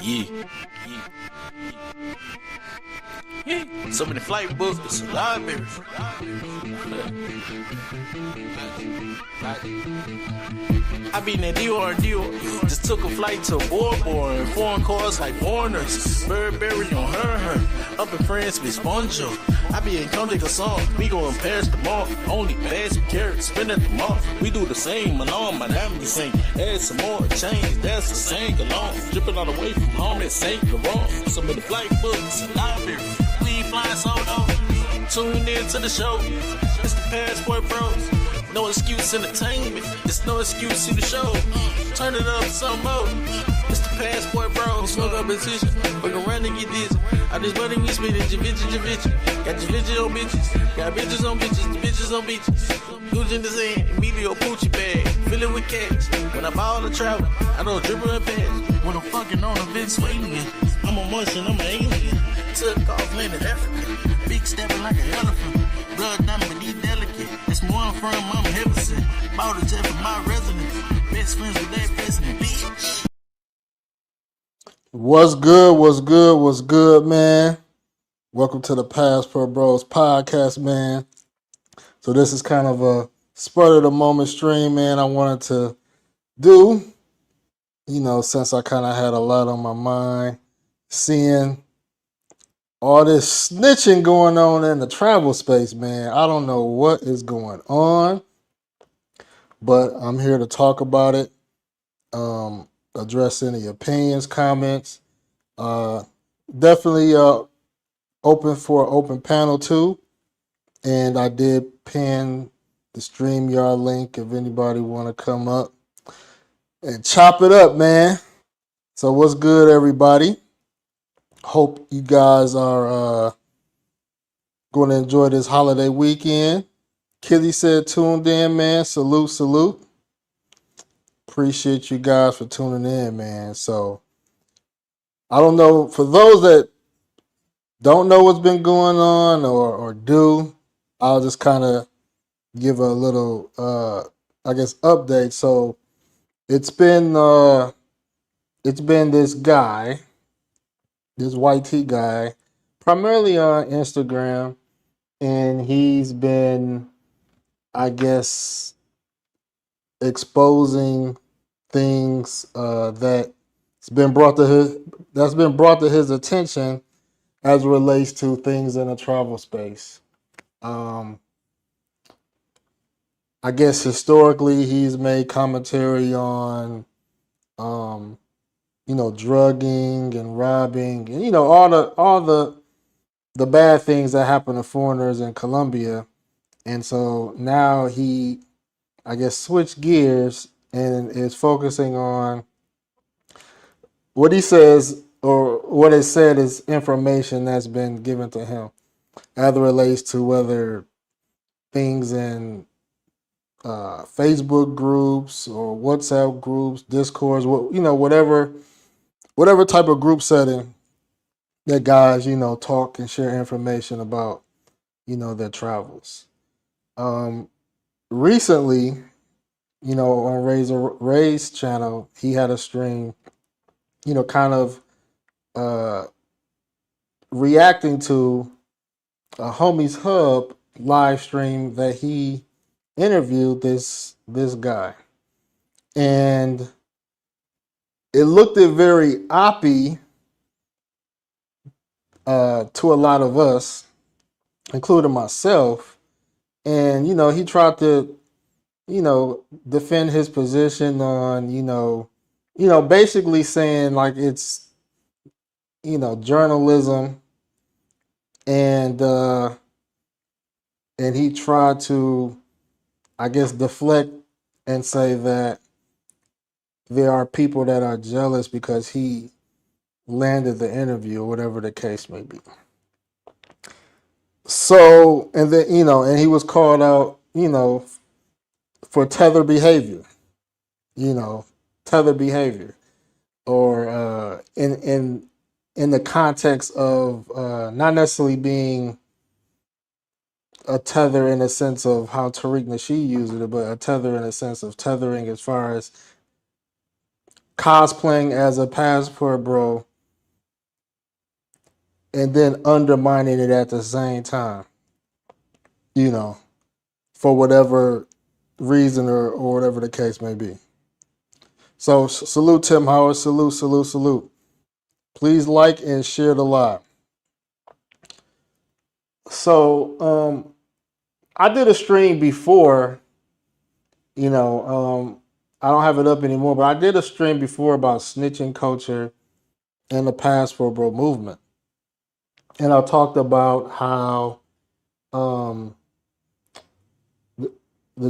Yeah. So many flight books, libraries. I be in that deal. Just took a flight to Bora. Foreign cars like foreigners. Burberry on her. Up in France, Miss Bonjour. I be in Conde Garçon. We go in Paris tomorrow. Only bags and carrots. Spend at the mall. We do the same. Malone, my dime the same. Add some more change. That's the same. Alone. Dripping all the way from home. That St. Laurent. Some of the flight books and libraries. We ain't flying solo. Tune in to the show. It's the Passport Bros. No excuse entertainment. It's no excuse in the show. Turn it up some more. It's the Passport Bros. Smoke up position. Fuck around and get dizzy. I just money we spending. Javinci. Got Javinci on bitches. Got bitches on bitches. The bitches on beaches. Gucci in the sand. Emilio Pucci bag. Fill it with cash. When I ball the travel, I don't dribble and pass. When I'm fucking on a big swinging. I'm a Martian. I'm an alien. Took off landed Africa. Big stepping like an elephant. Blood diamond, but he delicate. That's more I'm from, I'm Henderson. Bought a jet for my residence. Best friends with that president, bitch. What's good, man? Welcome to the Passport Bros podcast, man. So this is kind of a spur of the moment stream, man. I wanted to do, since I kind of had a lot on my mind, seeing all this snitching going on in the travel space, man. I don't know what is going on, but I'm here to talk about it, address any opinions, comments. Definitely open for an open panel too. And I did pin the StreamYard link if anybody want to come up and chop it up, man. So what's good, everybody? Hope you guys are going to enjoy this holiday weekend. Kitty said tuned in, man. Salute. Appreciate you guys for tuning in, man. So I don't know, for those that don't know what's been going on or do, I'll just kind of give a little, update. So it's been this guy, this YT guy, primarily on Instagram, and he's been, I guess, exposing things that's been brought to his attention as it relates to things in the travel space. I guess historically he's made commentary on drugging and robbing and all the bad things that happen to foreigners in Colombia. And so now he, I guess, switched gears and is focusing on what he says, or what is said is information that's been given to him as it relates to whether things in Facebook groups or WhatsApp groups, Discords, whatever type of group setting that guys, talk and share information about, their travels. Recently, on Ray's channel, he had a stream, kind of reacting to a Homies Hub live stream that he interviewed this guy, and it looked very oppy to a lot of us, including myself. And he tried to defend his position on basically saying like it's journalism, and he tried to, I guess, deflect and say that there are people that are jealous because he landed the interview or whatever the case may be. So, and then, and he was called out, for tether behavior, or in the context of not necessarily being a tether in a sense of how Tariq Nasheed used it, but a tether in a sense of tethering as far as cosplaying as a passport bro and then undermining it at the same time, you know, for whatever reason or whatever the case may be. So salute Tim Howard, salute. Please like and share the live. So I did a stream before, you know, I don't have it up anymore, but I did a stream before about snitching culture and the passport bro movement. And I talked about how the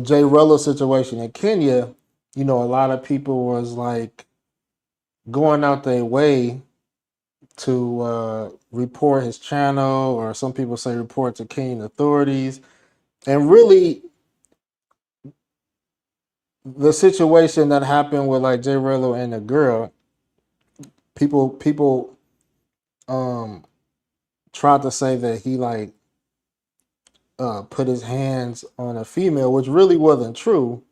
Jay Rello situation in Kenya, you know, a lot of people was like going out their way to report his channel, or some people say report to Kenyan authorities. And really, the situation that happened with like Jay Rello and the girl, people tried to say that he like put his hands on a female, which really wasn't true.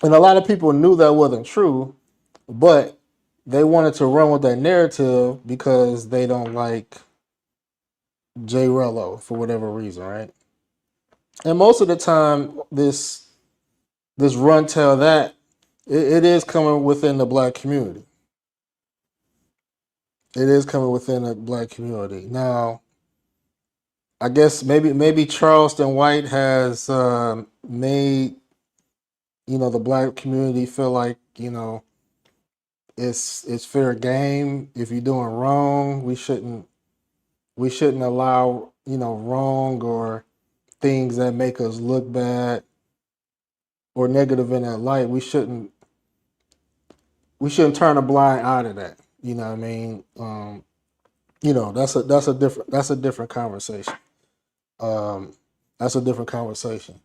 And a lot of people knew that wasn't true, but they wanted to run with that narrative because they don't like Jay Rello for whatever reason, right? And most of the time, this run tell that it is coming within the black community. It is coming within the black community. Now, I guess maybe Charleston White has made, you know, the black community feel like, you know, it's fair game. If you're doing wrong, we shouldn't allow, you know, wrong or things that make us look bad or negative in that light. We shouldn't turn a blind eye to that. You know what I mean? You know, that's a different conversation. That's a different conversation.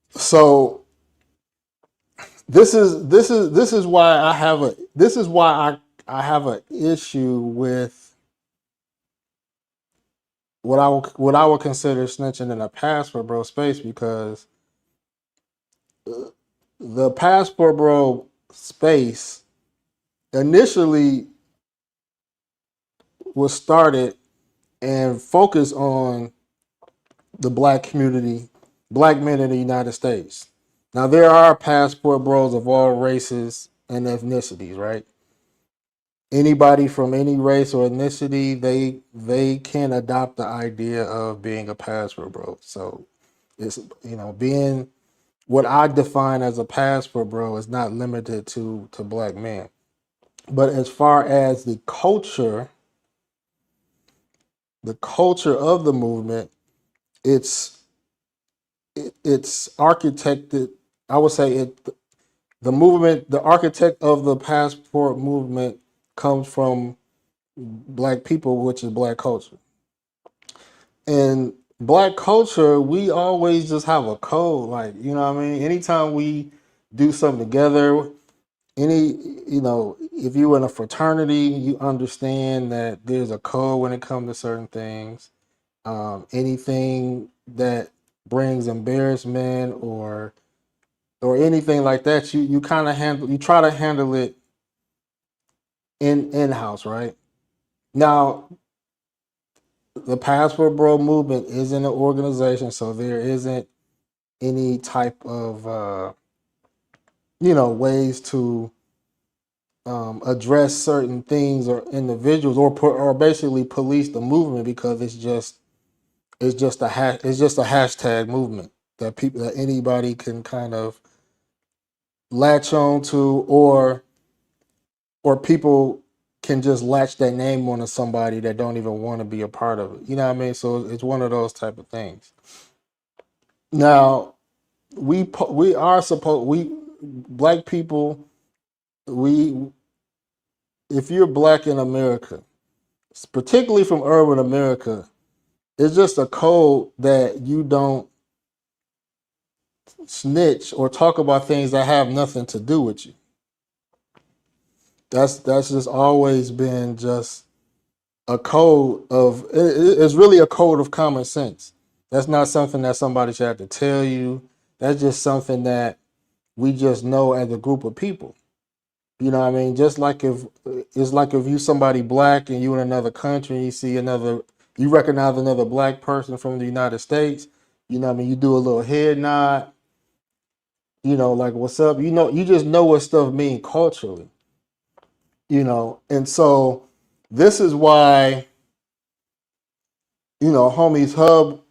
So this is why I have I have an issue with what I would consider snitching in a passport bro space, because the passport bro space initially was started and focused on the black community, black men in the United States. Now, there are passport bros of all races and ethnicities, right? Anybody from any race or ethnicity, they can adopt the idea of being a passport bro. So it's, you know, being what I define as a passport bro is not limited to black men. But as far as the culture of the movement, it's architected. I would say the architect of the passport movement comes from black people, which is black culture. And black culture, we always just have a code, like, you know what I mean? Anytime we do something together, you know, if you're in a fraternity, you understand that there's a code when it comes to certain things. Anything that brings embarrassment or anything like that, you kind of you try to handle it in house, right? Now, the Passport Bro movement isn't an organization, so there isn't any type of you know, ways to address certain things or individuals, or basically police the movement, because it's just a hashtag movement that anybody can kind of latch on to, or people can just latch their name onto somebody that don't even want to be a part of it. You know what I mean? So it's one of those type of things. Now, we are supposed, we black people, we if you're black in America, particularly from urban America, it's just a code that you don't snitch or talk about things that have nothing to do with you. That's just always been just a code of, it's really a code of common sense. That's not something that somebody should have to tell you. That's just something that we just know as a group of people. You know what I mean? Just like if it's like if you somebody black and you in another country and you see another, you recognize another black person from the United States. You know what I mean? You do a little head nod. You know, like what's up? You know, you just know what stuff mean culturally. You know, and so this is why homies hub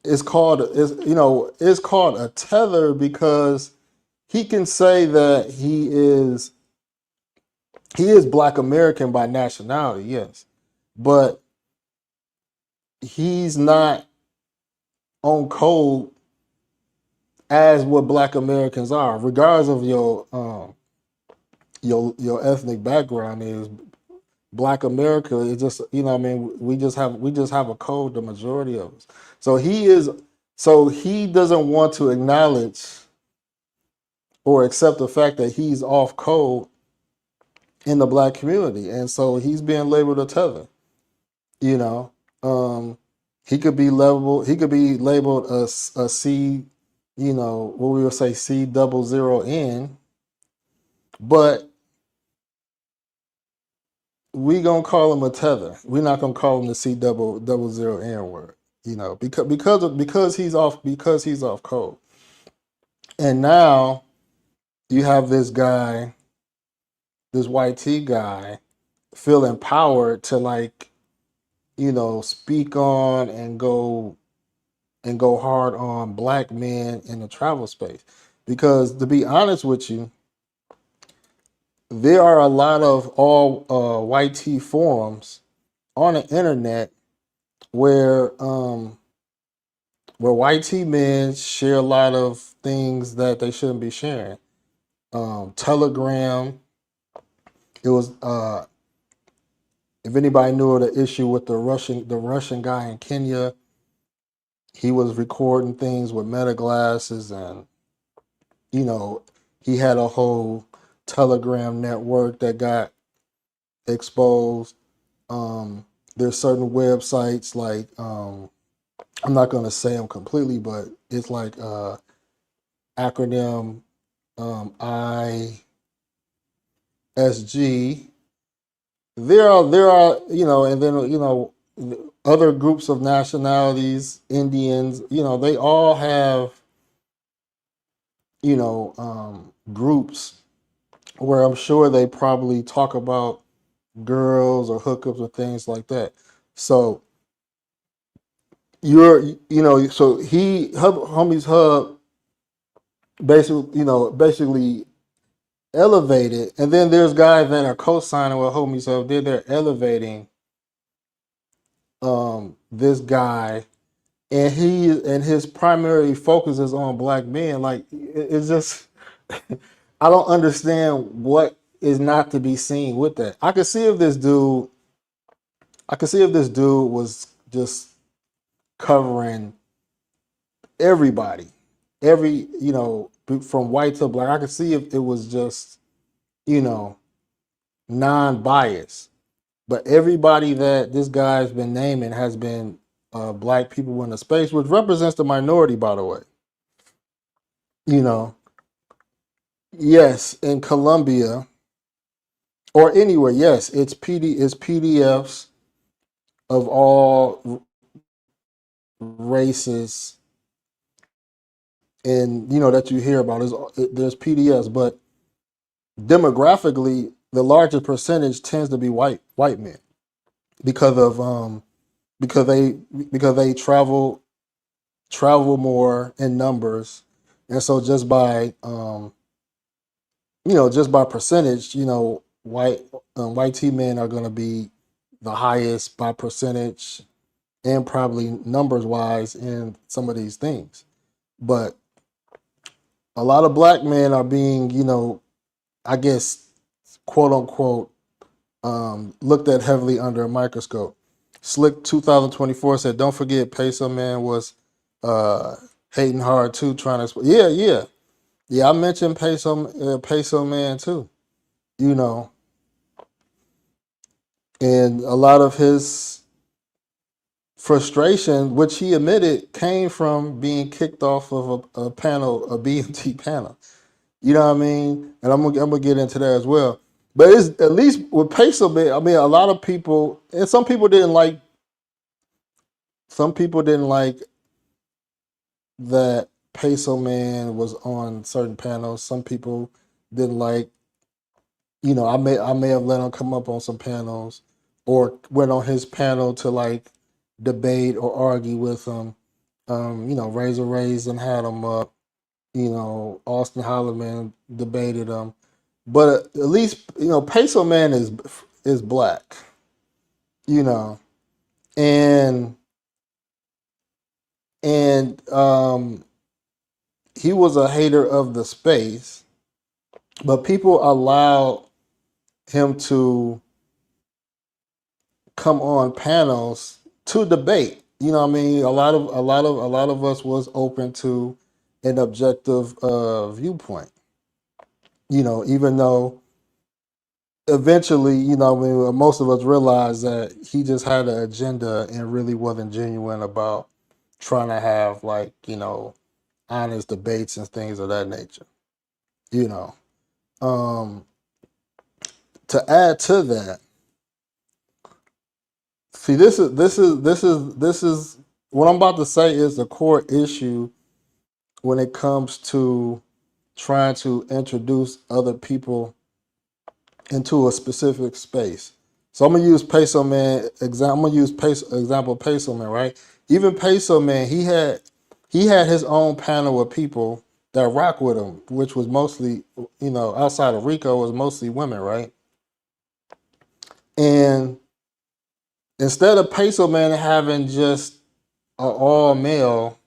is called a tether because he can say that he is Black American by nationality, yes, but he's not on code as what Black Americans are, regardless of your ethnic background. Is Black America is just what I mean. We just have a code. The majority of us. So he doesn't want to acknowledge or accept the fact that he's off code in the Black community, and so he's being labeled a tether. You know, um, he could be labeled. He could be labeled a C. What we would say C00N, but we gonna call him a tether. We're not gonna call him the C00N word. Because he's off code. And now you have this guy, this YT guy, feel empowered to speak on and go hard on Black men in the travel space. Because to be honest with you, there are a lot of all YT forums on the internet where YT men share a lot of things that they shouldn't be sharing. Telegram. It was if anybody knew of the issue with the Russian guy in Kenya, he was recording things with meta glasses, and you know he had a whole Telegram network that got exposed. There's certain websites like I'm not gonna say them completely, but it's like acronym ISG. There are and then other groups of nationalities, Indians. They all have groups where I'm sure they probably talk about girls or hookups or things like that. So so homies hub basically elevated, and then there's guys that are co-signing with homies hub. They're elevating this guy, and his primary focus is on Black men. Like it's just I don't understand what is not to be seen with that. I could see if this dude was just covering everybody, from white to Black. I could see if it was just you know non-biased, but everybody that this guy's been naming has been Black people in the space, which represents the minority, by the way. You know, yes, in Colombia or anywhere, yes, it's PDFs of all races, and that you hear about. There's PDFs, but demographically, the largest percentage tends to be white men because of because they because they travel more in numbers, and so just by percentage, white T men are going to be the highest by percentage and probably numbers wise in some of these things. But a lot of Black men are being, I guess, quote unquote, looked at heavily under a microscope. Slick 2024 said, "Don't forget, Peso Man was uh, hating hard too, trying to." Yeah. I mentioned Peso Man too. You know, and a lot of his frustration, which he admitted, came from being kicked off of a panel, a BMT panel. You know what I mean? And I'm gonna get into that as well. But it's at least with Peso Man. I mean, a lot of people and some people didn't like. Some people didn't like that Peso Man was on certain panels. Some people didn't like. I may have let him come up on some panels, or went on his panel to like debate or argue with him. Razor Rays and had him up. Austin Holloman debated him, but at least Peso Man is black, you know, and and he was a hater of the space, but people allowed him to come on panels to debate. You know what I mean? A lot of us was open to an objective viewpoint. Even though eventually, most of us realized that he just had an agenda and really wasn't genuine about trying to have like, honest debates and things of that nature. You know. Um to add to that, see this is what I'm about to say is the core issue when it comes to trying to introduce other people into a specific space. So I'm gonna use Peso Man example. I'm gonna use example Peso Man, right? Even Peso Man, he had his own panel of people that rock with him, which was mostly, outside of Rico, was mostly women, right? And instead of Peso Man having just an all male,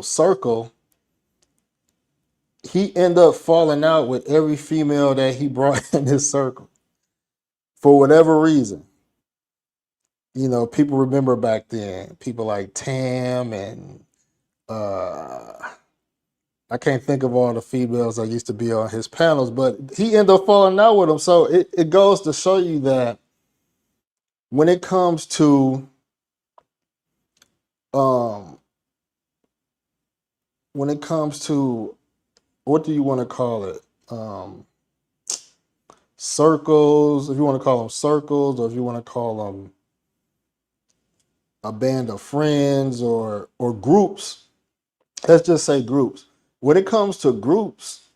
circle, he ended up falling out with every female that he brought in his circle for whatever reason. People remember back then, people like Tam and uh I can't think of all the females that used to be on his panels, but he ended up falling out with them. So it goes to show you that when it comes to um when it comes to what do you want to call it? Circles, if you want to call them circles, or if you want to call them a band of friends or groups, let's just say groups. When it comes to groups,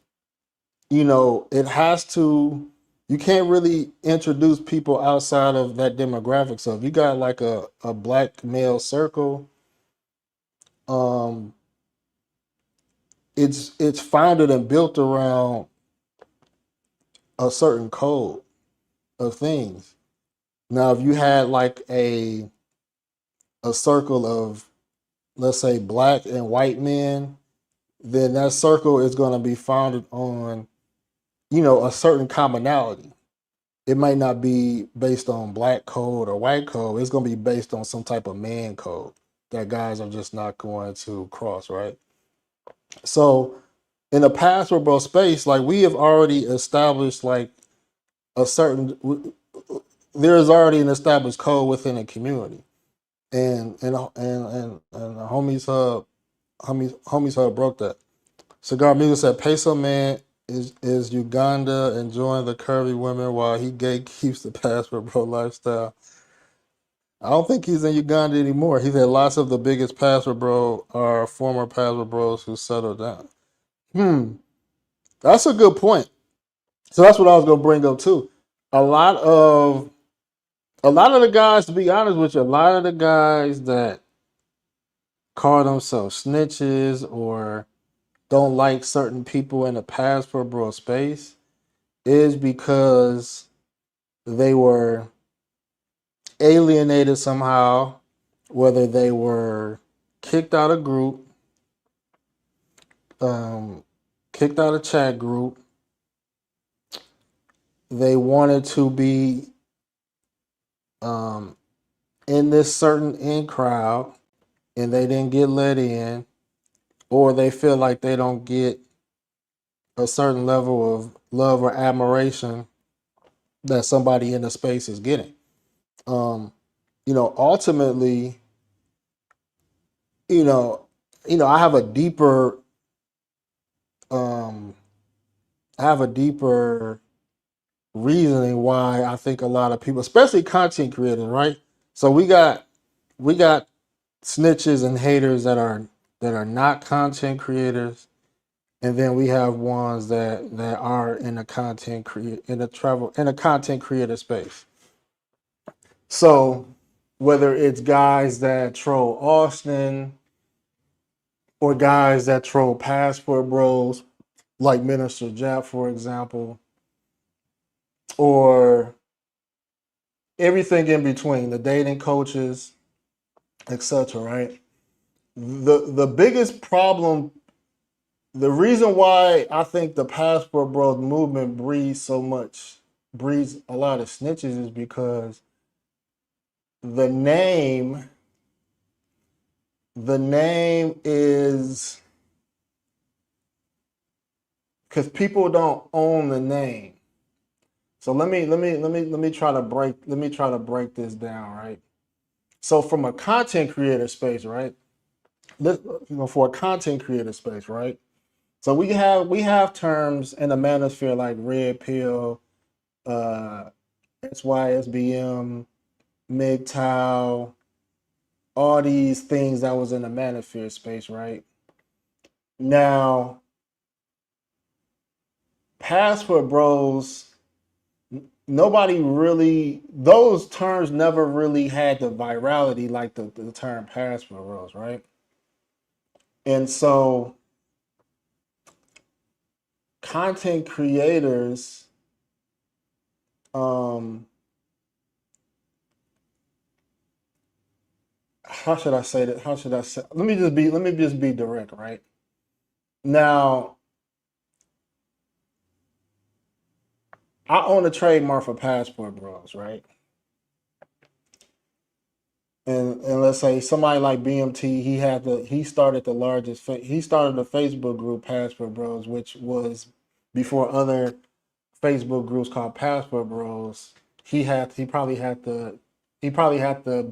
it has to, you can't really introduce people outside of that demographic. So if you got like a black male circle, um, it's founded and built around a certain code of things. Now, if you had like a circle of, let's say, black and white men, then that circle is going to be founded on, a certain commonality. It might not be based on black code or white code. It's going to be based on some type of man code that guys are just not going to cross, right? So in the password space, like we have already established like a certain, there is already an established code within a community. And the homies hub broke that. Cigar Music said Peso Man is Uganda enjoying the curvy women while he gatekeeps the passport bro lifestyle. I don't think he's in Uganda anymore. He said lots of the biggest passport bro are former passport bros who settled down. That's a good point. So that's what I was gonna bring up too. A lot of a lot of the guys, to be honest with you, a lot of the guys that call themselves snitches or don't like certain people in the passport bro space is because they were alienated somehow, whether they were kicked out of group, um, kicked out of chat group, they wanted to be um, in this certain in crowd and they didn't get let in, or they feel like they don't get a certain level of love or admiration that somebody in the space is getting. Um, ultimately, you know, I have a deeper have a deeper reasoning why I think a lot of people, especially content creators, right? So we got snitches and haters that are not content creators, and then we have ones that are in a content creator space. So whether it's guys that troll Austin or guys that troll Passport Bros, like Minister Jap, for example, or everything in between, the dating coaches, etc. Right? The biggest problem, the reason why I think the Passport Bros movement breeds a lot of snitches is because the name the name is because people don't own the name. So let me try to break this down, right? So from a content creator space, right? For a content creator space, right? So we have terms in the manosphere like red pill, uh, SYSBM, MGTOW, all these things that was in the manosphere space, right? Now, Passport Bros, nobody really, those terms never really had the virality like the term Passport Bros, right? And so content creators, um, how should I say that? How should I say? Let me just be direct, right? Now, I own a trademark for Passport Bros, right? And let's say somebody like BMT, he started he started the Facebook group Passport Bros, which was before other Facebook groups called Passport Bros. He probably had the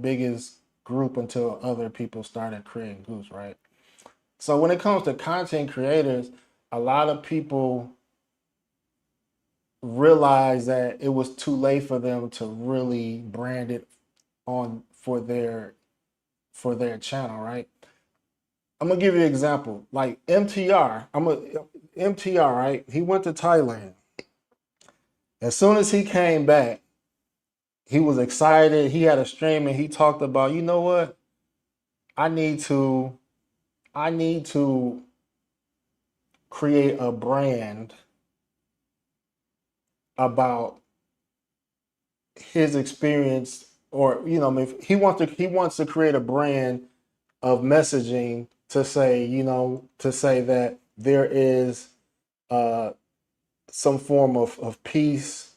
biggest group until other people started creating groups, right? So when it comes to content creators, a lot of people realized that it was too late for them to really brand it on for their channel, right? I'm gonna give you an example. Like MTR, right? He went to Thailand. As soon as he came back, he was excited. He had a stream and he talked about, you know what? I need to I need to create a brand about his experience, or if he wants to create a brand of messaging to say, that there is uh some form of peace,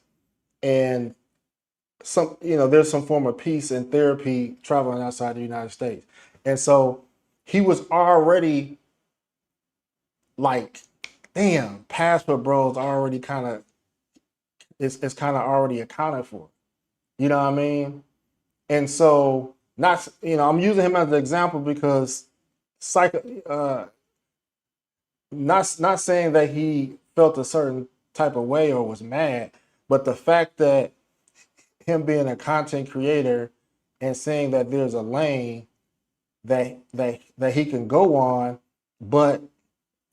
and there's some form of peace and therapy traveling outside the United States. And so he was already like, damn, Passport Bros already kind of it's kind of already accounted for. You know what I mean? And so, not I'm using him as an example because not saying that he felt a certain type of way or was mad, but the fact that him being a content creator and saying that there's a lane that he can go on, but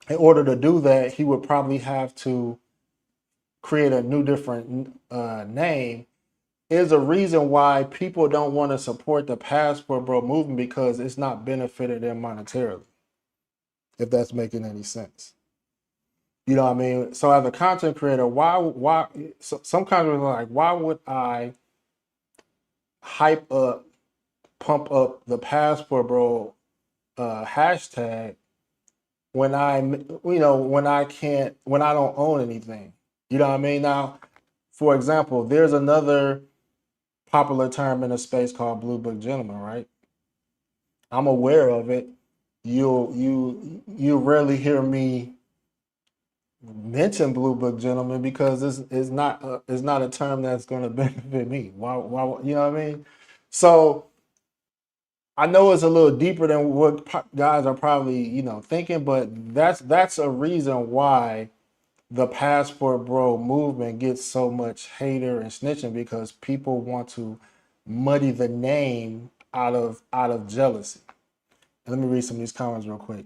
in order to do that, he would probably have to create a new different name, is a reason why people don't want to support the Passport Bro movement, because it's not benefited them monetarily, if that's making any sense. You know what I mean? So as a content creator, some kind of like, why would I hype up, pump up the Passport Bro hashtag when I don't own anything? You know what I mean? Now, for example, there's another popular term in the space called Blue Book Gentleman, right? I'm aware of it. You rarely hear me mention Blue Book Gentleman because this is not a term that's going to benefit me. Why you know what I mean? So I know it's a little deeper than what guys are probably thinking, but that's a reason why the passport bro movement gets so much hater and snitching because people want to muddy the name out of jealousy. And let me read some of these comments real quick.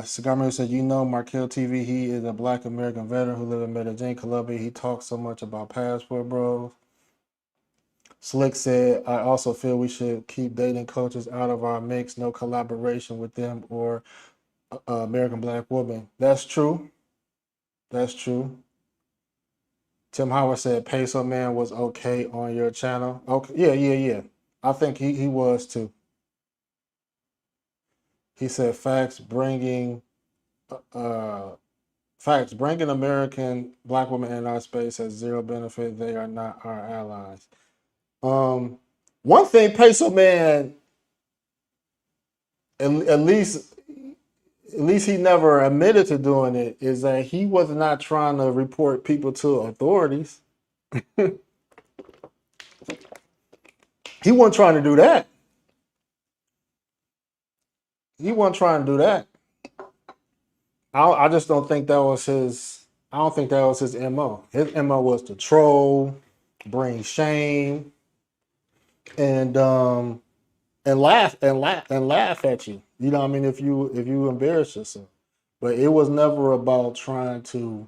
Cigar Man said, you know, Markel TV, he is a black American veteran who lived in Medellin, Colombia. He talks so much about passport bros. Slick said, I also feel we should keep dating coaches out of our mix, no collaboration with them or American black woman. That's true. That's true. Tim Howard said Peso Man was okay on your channel. Okay, yeah. I think he was too. He said facts bringing American black women in our space has zero benefit. They are not our allies. One thing Peso Man, at least he never admitted to doing it, is that he was not trying to report people to authorities. He wasn't trying to do that. He wasn't trying to do that. I just don't think that was his. I don't think that was his MO. His MO was to troll, bring shame, and laugh at you. You know what I mean? If you embarrass yourself. But it was never about trying to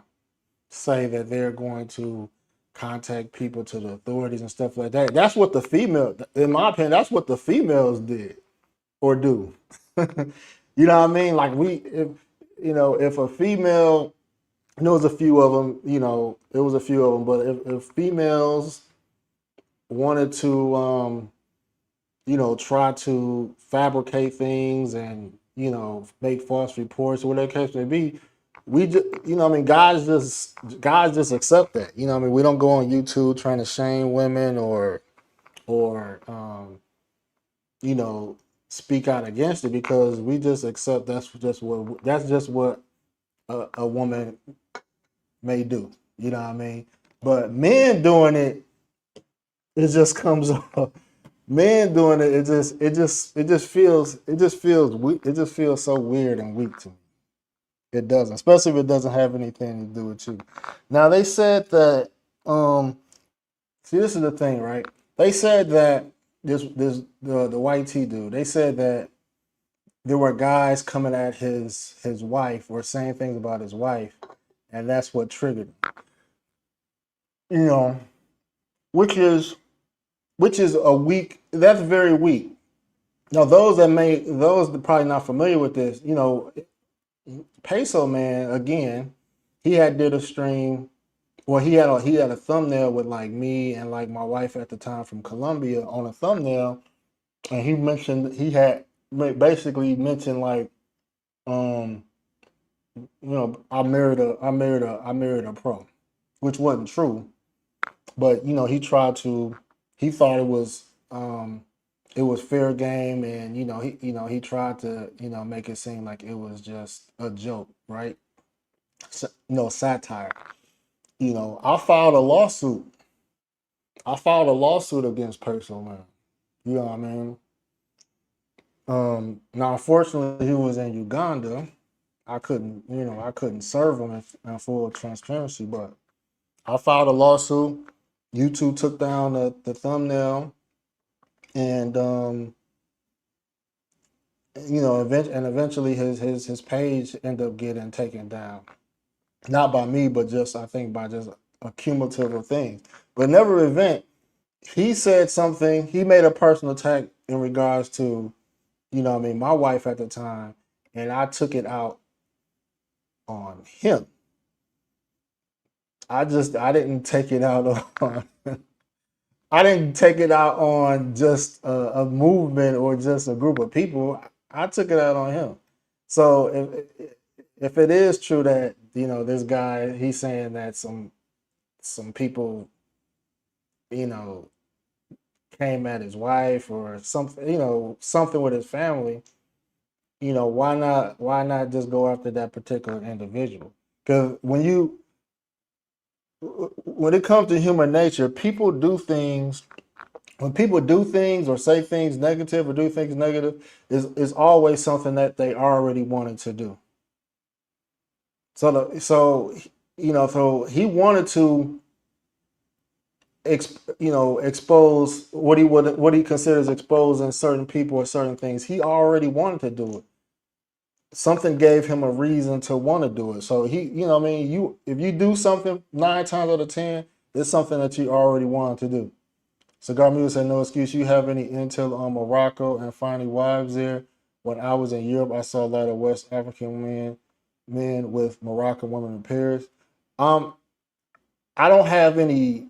say that they're going to contact people to the authorities and stuff like that. That's what the female, in my opinion, that's what the females did or do. You know what I mean? Like if a female, and there was a few of them, but if females wanted to, try to fabricate things and, make false reports or whatever the case may be, we just, guys just accept that. We don't go on YouTube trying to shame women or speak out against it because we just accept that's just what a woman may do. You know what I mean? But men doing it just comes off. Men doing it just feels weak. It just feels so weird and weak to me. It doesn't, especially if it doesn't have anything to do with you. Now they said that see, this is the thing, right? They said that the white T dude, they said that there were guys coming at his wife or saying things about his wife, and that's what triggered him. Which is a weak. That's very weak. Now those that probably not familiar with this, Peso Man again, he did a stream. Well, he had a thumbnail with like me and like my wife at the time from Colombia on a thumbnail, and he had basically mentioned like, I married a pro, which wasn't true, but he thought it was fair game, and he tried to make it seem like it was just a joke, right? Satire. I filed a lawsuit. Against Peso Man. You know what I mean? Now, unfortunately, he was in Uganda. I couldn't serve him in full transparency, but I filed a lawsuit. YouTube took down the thumbnail, and eventually his page ended up getting taken down. Not by me, but I think by just a cumulative of things. But in every event, he said something. He made a personal attack in regards to, my wife at the time, and I took it out on him. I didn't take it out on. I didn't take it out on just a movement or just a group of people. I took it out on him. So if it is true that this guy, he's saying that some people came at his wife or something something with his family, why not just go after that particular individual? Because when it comes to human nature, people do things. When people do things or say things negative or do things negative, is always something that they already wanted to do. So so he wanted to expose what he considers exposing certain people or certain things. He already wanted to do it. Something gave him a reason to want to do it. So he, if you do something 9 times out of 10, it's something that you already wanted to do. Cigar Music said, no excuse. You have any intel on Morocco and finding wives there? When I was in Europe, I saw a lot of West African men with Moroccan women in Paris. I don't have any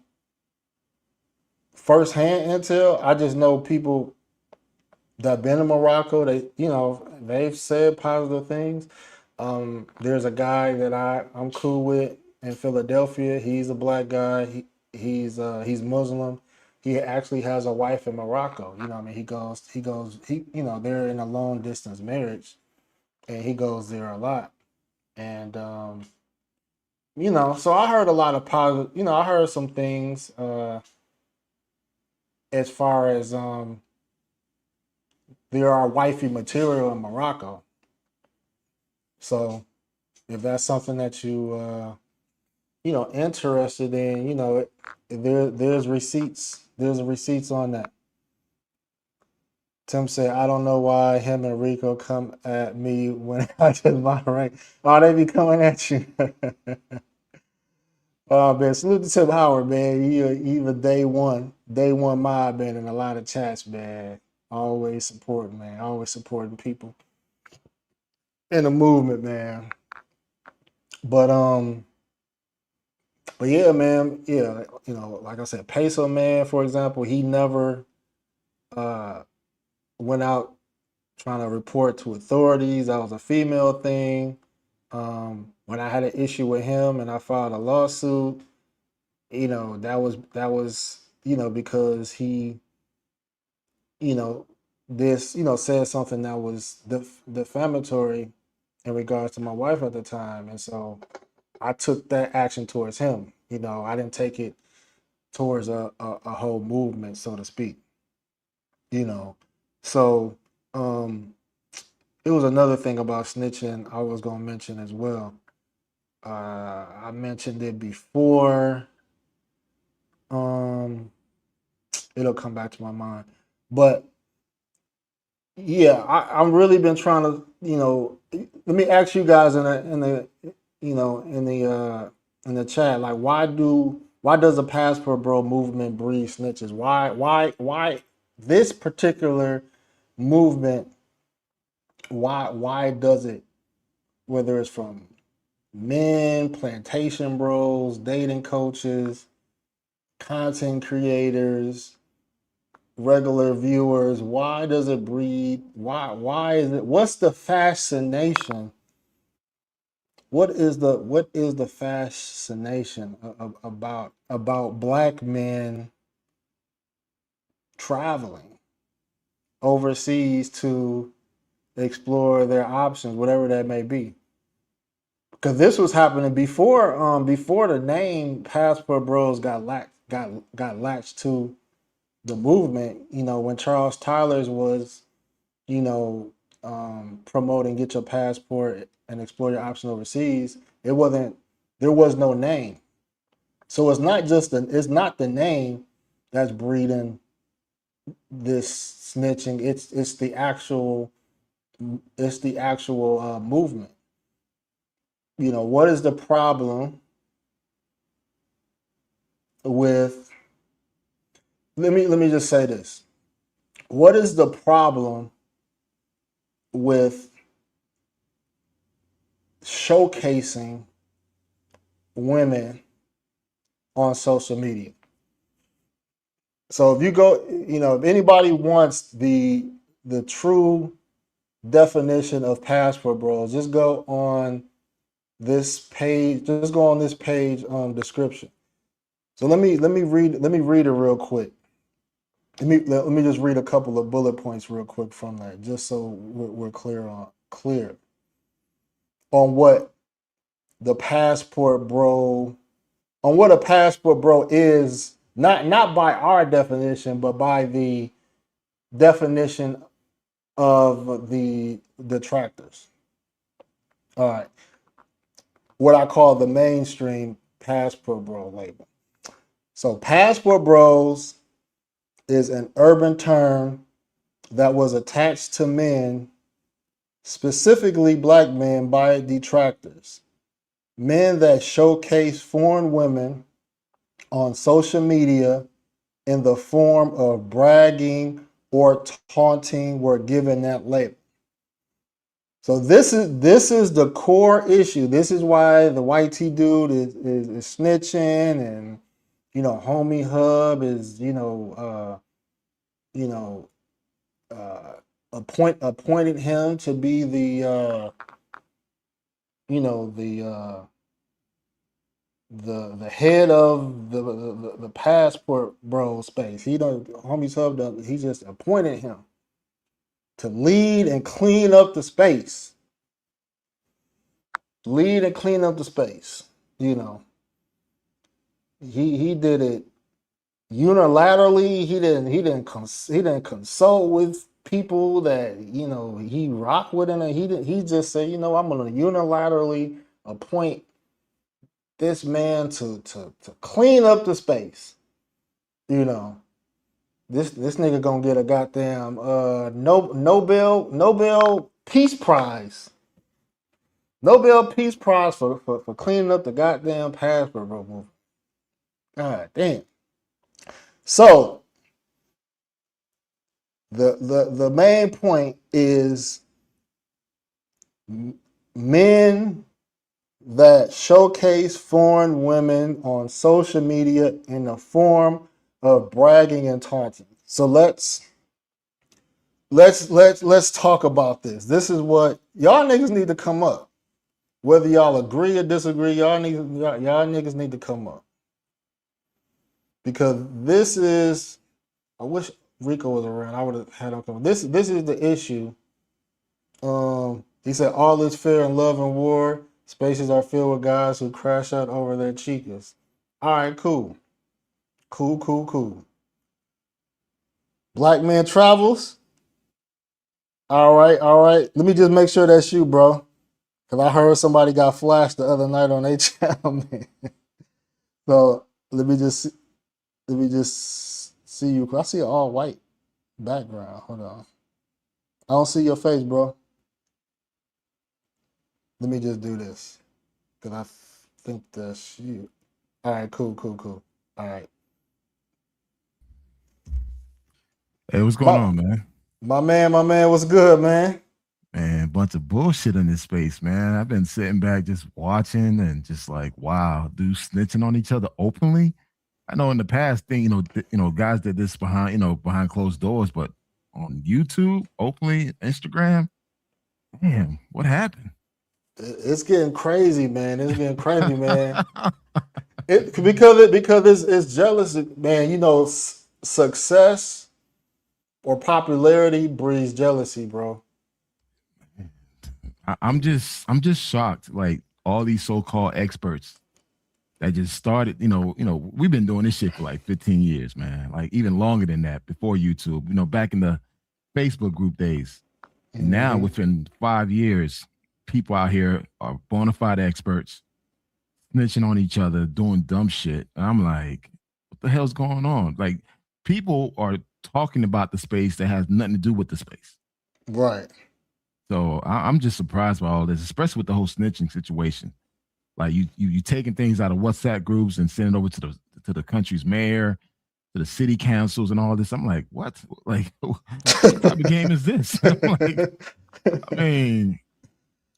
firsthand intel. I just know people that been in Morocco. They've said positive things. There's a guy that I'm cool with in Philadelphia. He's a black guy. He's Muslim. He actually has a wife in Morocco. They're in a long distance marriage, and he goes there a lot. And so I heard a lot of positive. I heard some things as far as there are wifey material in Morocco. So if that's something that you interested in, there's receipts. There's receipts on that. Tim said, I don't know why him and Rico come at me when I just moderate. Oh, they be coming at you. Oh, man, salute to Tim Howard, man. Even day one mob, man, in a lot of chats, man. Always supporting, man. Always supporting people in the movement, man. But yeah, man, yeah, like I said, Peso Man, for example, he never went out trying to report to authorities. That was a female thing. When I had an issue with him and I filed a lawsuit, that was because he, said something that was defamatory in regards to my wife at the time, and so I took that action towards him. I didn't take it towards a whole movement, so to speak. So it was another thing about snitching I was gonna mention as well. I mentioned it before. It'll come back to my mind, but yeah, I'm really been trying to, let me ask you guys in the chat, like, why does the Passport Bro movement breed snitches? Why this particular movement? Why does it? Whether it's from men, plantation bros, dating coaches, content creators, regular viewers, why does it breed? Why is it? What's the fascination? What is the fascination about black men traveling overseas to explore their options, whatever that may be? Because this was happening before the name Passport Bros got latched to the movement. When Charles Tyler's was promoting get your passport and explore your options overseas, there was no name. So it's not the name that's breeding this snitching. It's the actual movement. What is the problem with? Let me just say this. What is the problem with showcasing women on social media? So if you go, if anybody wants the true definition of Passport Bros, just go on this page. Just go on this page description. So let me read it real quick. Let me just read a couple of bullet points real quick from that, just so we're clear on what the Passport Bro, on what a Passport Bro is, not by our definition, but by the definition of the detractors. All right. what I call the mainstream Passport Bro label. So Passport Bros is an urban term that was attached to men, specifically black men, by detractors. Men that showcase foreign women on social media in the form of bragging or taunting were given that label. So this is the core issue. This is why the white T dude is snitching, and homie Hub is you know appointed him to be the the head of the Passport Bro space. He don't homie Hub. He just appointed him to lead and clean up the space. Lead and clean up the space. He did it unilaterally. He didn't consult with people that he rocked with, and he just said, I'm gonna unilaterally appoint this man to clean up the space. This nigga gonna get a goddamn Nobel Peace Prize. Nobel Peace Prize for cleaning up the goddamn Passport Bro movement. God damn. So the main point is men that showcase foreign women on social media in the form of bragging and taunting. So let's talk about this. This is what y'all niggas need to come up. Whether y'all agree or disagree, y'all niggas need to come up. Because this is, I wish Rico was around. I would have had him come. This is the issue. He said, all is fair in love and war. Spaces are filled with guys who crash out over their chicas. All right, cool. Cool. Black Man Travels. All right. Let me just make sure that's you, bro. Because I heard somebody got flashed the other night on their channel, man. So let me just see you. I see an all white background. Hold on. I don't see your face, bro. Let me just do this. Because I think that's you. All right, cool. All right. Hey, what's going on, man? My man, what's good, man? Man, bunch of bullshit in this space, man. I've been sitting back just watching and just like, wow, dudes snitching on each other openly. I know in the past thing, guys did this behind closed doors, but on YouTube, openly, Instagram, damn, what happened? It's getting crazy, man. Because it's jealousy, man. Success or popularity breeds jealousy, bro. I'm just shocked. Like all these so-called experts that just started, we've been doing this shit for like 15 years, man. Like even longer than that before YouTube, back in the Facebook group days. And now within 5 years, people out here are bona fide experts snitching on each other, doing dumb shit. And I'm like, what the hell's going on? Like people are talking about the space that has nothing to do with the space. Right. So I'm just surprised by all this, especially with the whole snitching situation. Like you taking things out of WhatsApp groups and sending over to the country's mayor, to the city councils and all this. I'm like, what? Like, what type of game is this? I'm like, I mean,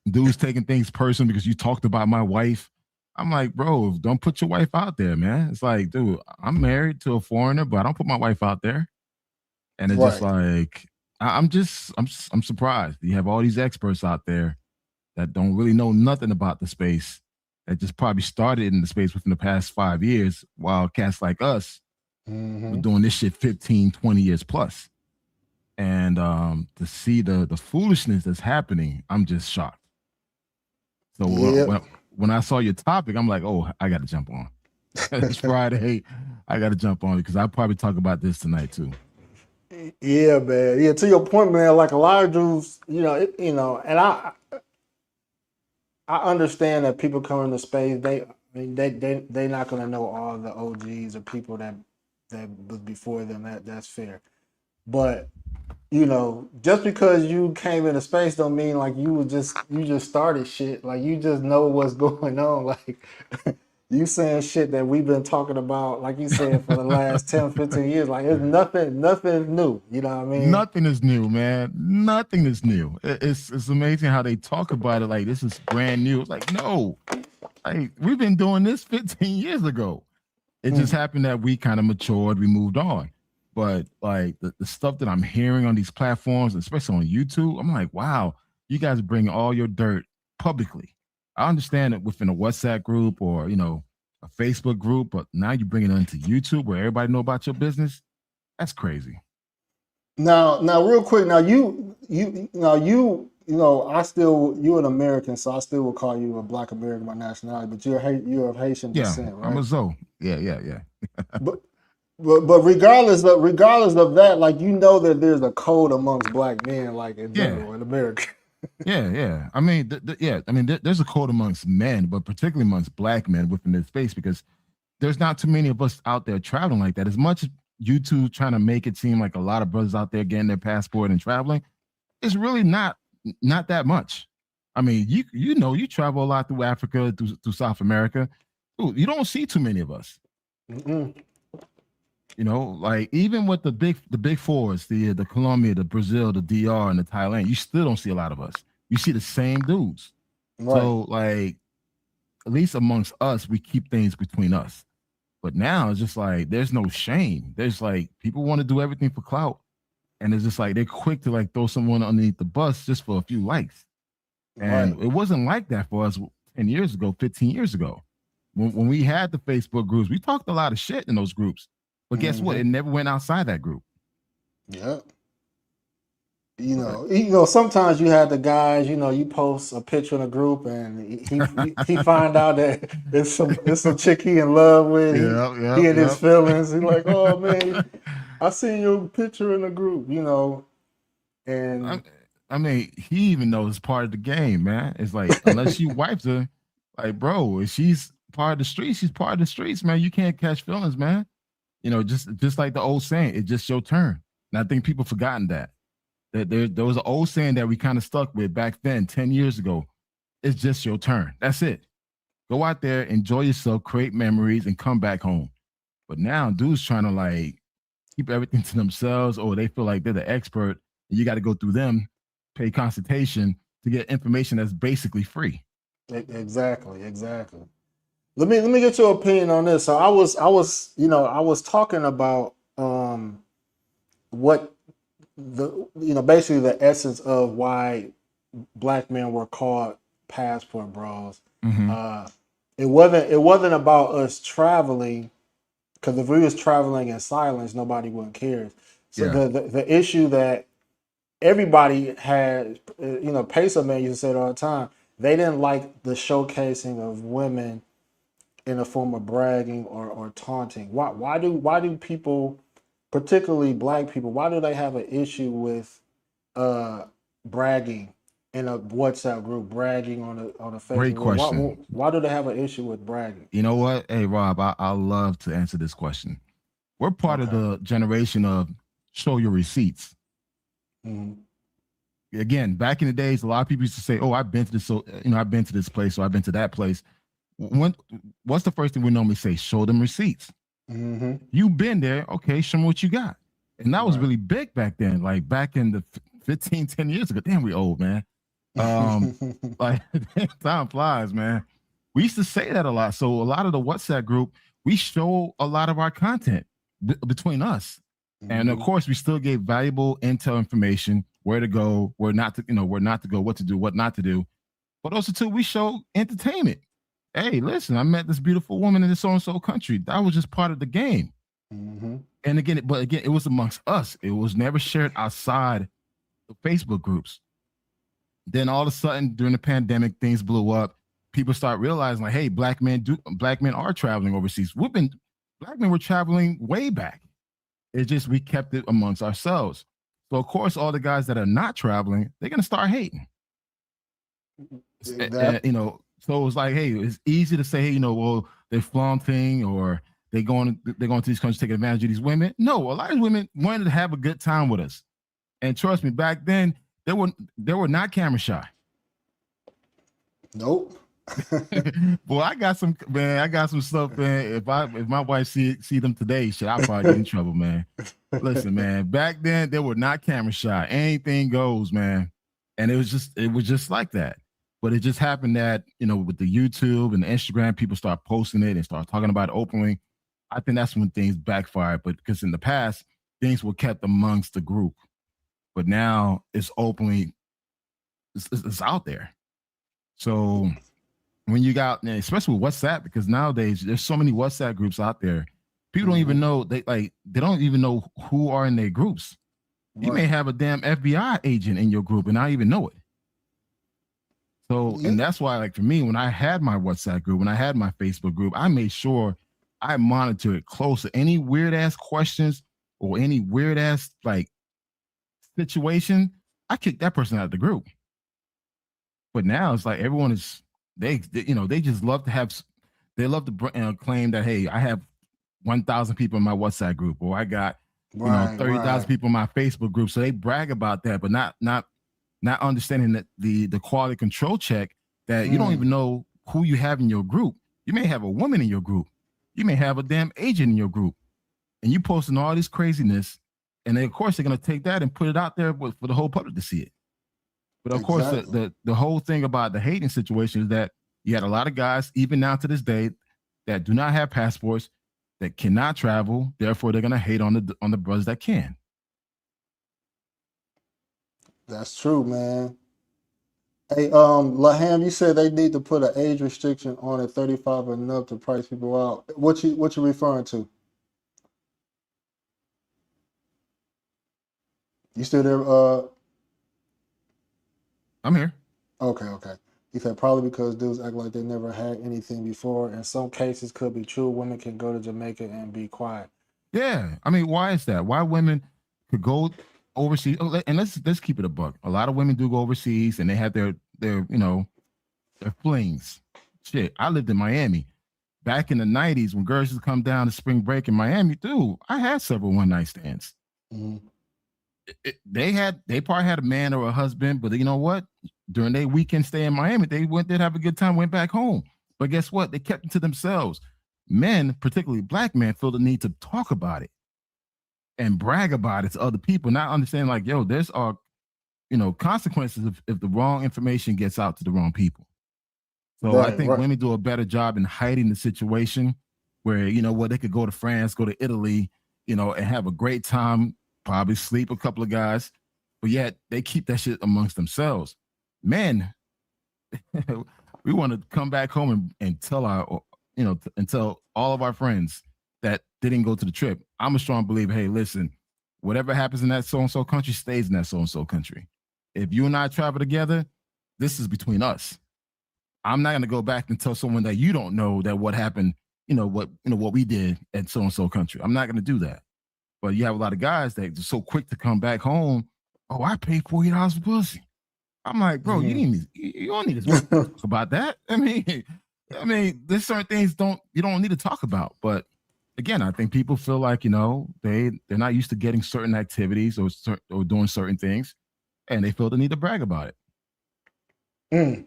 dudes taking things personal because you talked about my wife. I'm like, bro, don't put your wife out there, man. It's like, dude, I'm married to a foreigner, but I don't put my wife out there. And it's just like, I'm surprised. You have all these experts out there that don't really know nothing about the space, that just probably started in the space within the past 5 years, while cats like us were doing this shit 15, 20 years plus. And to see the foolishness that's happening, I'm just shocked. So when I saw your topic, I'm like, oh, I got to jump on. It's Friday. I got to jump on because I'll probably talk about this tonight too. Yeah, man. Yeah, to your point, man. Like a lot of dudes, and I understand that people come into space. They're not gonna know all the OGs or people that was before them. That's fair. But just because you came into space don't mean like you just started shit. Like you just know what's going on. Like you saying shit that we've been talking about, like you said, for the last 10, 15 years. Like it's nothing new. You know what I mean? Nothing is new, man. Nothing is new. It's amazing how they talk about it like this is brand new. It's like, no, like we've been doing this 15 years ago. It just happened that we kind of matured, we moved on. But like the stuff that I'm hearing on these platforms, especially on YouTube, I'm like, wow, you guys bring all your dirt publicly. I understand it within a WhatsApp group or a Facebook group, but now you're bringing it into YouTube where everybody know about your business. That's crazy. Now, real quick. Now, you're an American, so I still will call you a Black American by nationality. But you're of Haitian Yeah, descent, I'm right? a Zoe. Yeah. But but regardless of that, like that there's a code amongst black men, like in Yeah. general in America. Yeah. I mean, there's a code amongst men, but particularly amongst black men within this space because there's not too many of us out there traveling like that. As much as YouTube trying to make it seem like a lot of brothers out there getting their passport and traveling, it's really not that much. I mean, you travel a lot through Africa, through South America. Ooh, you don't see too many of us. Mm-mm. Like even with the big fours, the Colombia, the Brazil, the DR, and the Thailand, you still don't see a lot of us. You see the same dudes. Right. So like, at least amongst us, we keep things between us. But now it's just like there's no shame. There's like people want to do everything for clout, and it's just like they're quick to like throw someone underneath the bus just for a few likes. And Right. it wasn't like that for us 10 years ago, 15 years ago. When we had the Facebook groups, we talked a lot of shit in those groups. But guess what? It never went outside that group. Yeah. Sometimes you have the guys. You post a picture in a group, and he find out that it's some chick he in love with. He in his feelings. He like, oh man, I seen your picture in the group. And I mean, he even knows it's part of the game, man. It's like unless you wiped her, like, bro, if she's part of the streets, she's part of the streets, man. You can't catch feelings, man. Just like the old saying, it's just your turn. And I think people forgotten that. There was an old saying that we kind of stuck with back then, 10 years ago. It's just your turn. That's it. Go out there, enjoy yourself, create memories, and come back home. But now dudes trying to like keep everything to themselves, or they feel like they're the expert, and you got to go through them, pay consultation to get information that's basically free. exactly. Let me get your opinion on this. So I was talking about what basically the essence of why black men were called passport bros. Mm-hmm. It wasn't about us traveling, because if we was traveling in silence, nobody would care. So Yeah. the issue that everybody had, Peso Man used to say it all the time. They didn't like the showcasing of women in a form of bragging or taunting. Why do people, particularly black people, why do they have an issue with bragging in a WhatsApp group, bragging on a Great Facebook group? Why, question. why do they have an issue with bragging? You know what? Hey, Rob, I love to answer this question. We're part of Okay. the generation of show your receipts. Mhm. Again, back in the days, a lot of people used to say, "Oh, I've been to this, so I've been to this place, or I've been to that place." What's the first thing we normally say? Show them receipts. Mhm. You've been there, okay? Show me what you got. And that was Right. really big back then, like back in the 15, 10 years ago. Damn, we old, man. Like time flies, man. We used to say that a lot. So a lot of the WhatsApp group, we show a lot of our content between us. And of Mhm. course, we still gave valuable intel information, where to go, where not to, where not to go, what to do, what not to do. But also too, we show entertainment. Hey, listen, I met this beautiful woman in this so-and-so country. That was just part of the game. Mhm. And again, it was amongst us. It was never shared outside the Facebook groups. Then all of a sudden, during the pandemic, things blew up. People start realizing, like, hey, black men are traveling overseas. Black men were traveling way back. It's just we kept it amongst ourselves. So of course, all the guys that are not traveling, they're gonna start hating. That, So it's like, hey, it's easy to say, hey, well, they're flaunting or they're going to these countries taking advantage of these women. No, a lot of women wanted to have a good time with us. And trust me, back then they were not camera shy. nope. Boy, I got some stuff, man. If my wife see them today, shit, I'll probably get in trouble, man. Listen, man, back then they were not camera shy. Anything goes, man. And it was just like that. But it just happened that, with the YouTube and the Instagram, people start posting it and start talking about it openly. I think that's when things backfired. But because in the past, things were kept amongst the group. But now it's openly, it's out there. So when you got, especially with WhatsApp, because nowadays there's so many WhatsApp groups out there. People don't even know they don't even know who are in their groups. You may have a damn FBI agent in your group and not even know it. So, and that's why, like, for me, when I had my WhatsApp group, when I had my Facebook group, I made sure I monitored it closer. Any weird ass questions or any weird ass like situation, I kicked that person out of the group. But now it's like everyone is they just love to claim that, hey, I have 1,000 people in my WhatsApp group, or I got 30,000 people in my Facebook group. So they brag about that, but not understanding that the quality control check that you don't even know who you have in your group. You may have a woman in your group. You may have a damn agent in your group, and you posting all this craziness, and then, of course, they're gonna take that and put it out there for the whole public to see it. But of course, the whole thing about the hating situation is that you had a lot of guys, even now to this day, that do not have passports, that cannot travel. Therefore, they're gonna hate on the brothers that can. That's true, man. Hey, Laham, you said they need to put an age restriction on at 35 and up to price people out. What you referring to? You still there? I'm here. Okay. He said probably because dudes act like they never had anything before. In some cases, could be true. Women can go to Jamaica and be quiet. Yeah, I mean, why is that? Why women could go overseas? And let's keep it a buck. A lot of women do go overseas, and they have their their flings. Shit, I lived in Miami back in the '90s when girls used to come down to spring break in Miami. Dude, I had several one night stands. Mm-hmm. They probably had a man or a husband, but you know what? During their weekend stay in Miami, they went there to have a good time, went back home. But guess what? They kept it to themselves. Men, particularly black men, feel the need to talk about it and brag about it to other people, not understanding like, yo, there's consequences if the wrong information gets out to the wrong people. So I think women do a better job in hiding the situation where, they could go to France, go to Italy, and have a great time, probably sleep a couple of guys, but yet they keep that shit amongst themselves. Men, we want to come back home and tell and tell all of our friends that didn't go to the trip. I'm a strong believer, hey, listen, whatever happens in that so-and-so country stays in that so-and-so country. If you and I travel together, this is between us. I'm not going to go back and tell someone that you don't know that what happened, what we did at so-and-so country. I'm not going to do that. But you have a lot of guys that are so quick to come back home. Oh, I paid $40 for pussy. I'm like, bro, you don't need to talk about that. I mean, there's certain things you don't need to talk about. But again, I think people feel like they're not used to getting certain activities or doing certain things, and they feel the need to brag about it.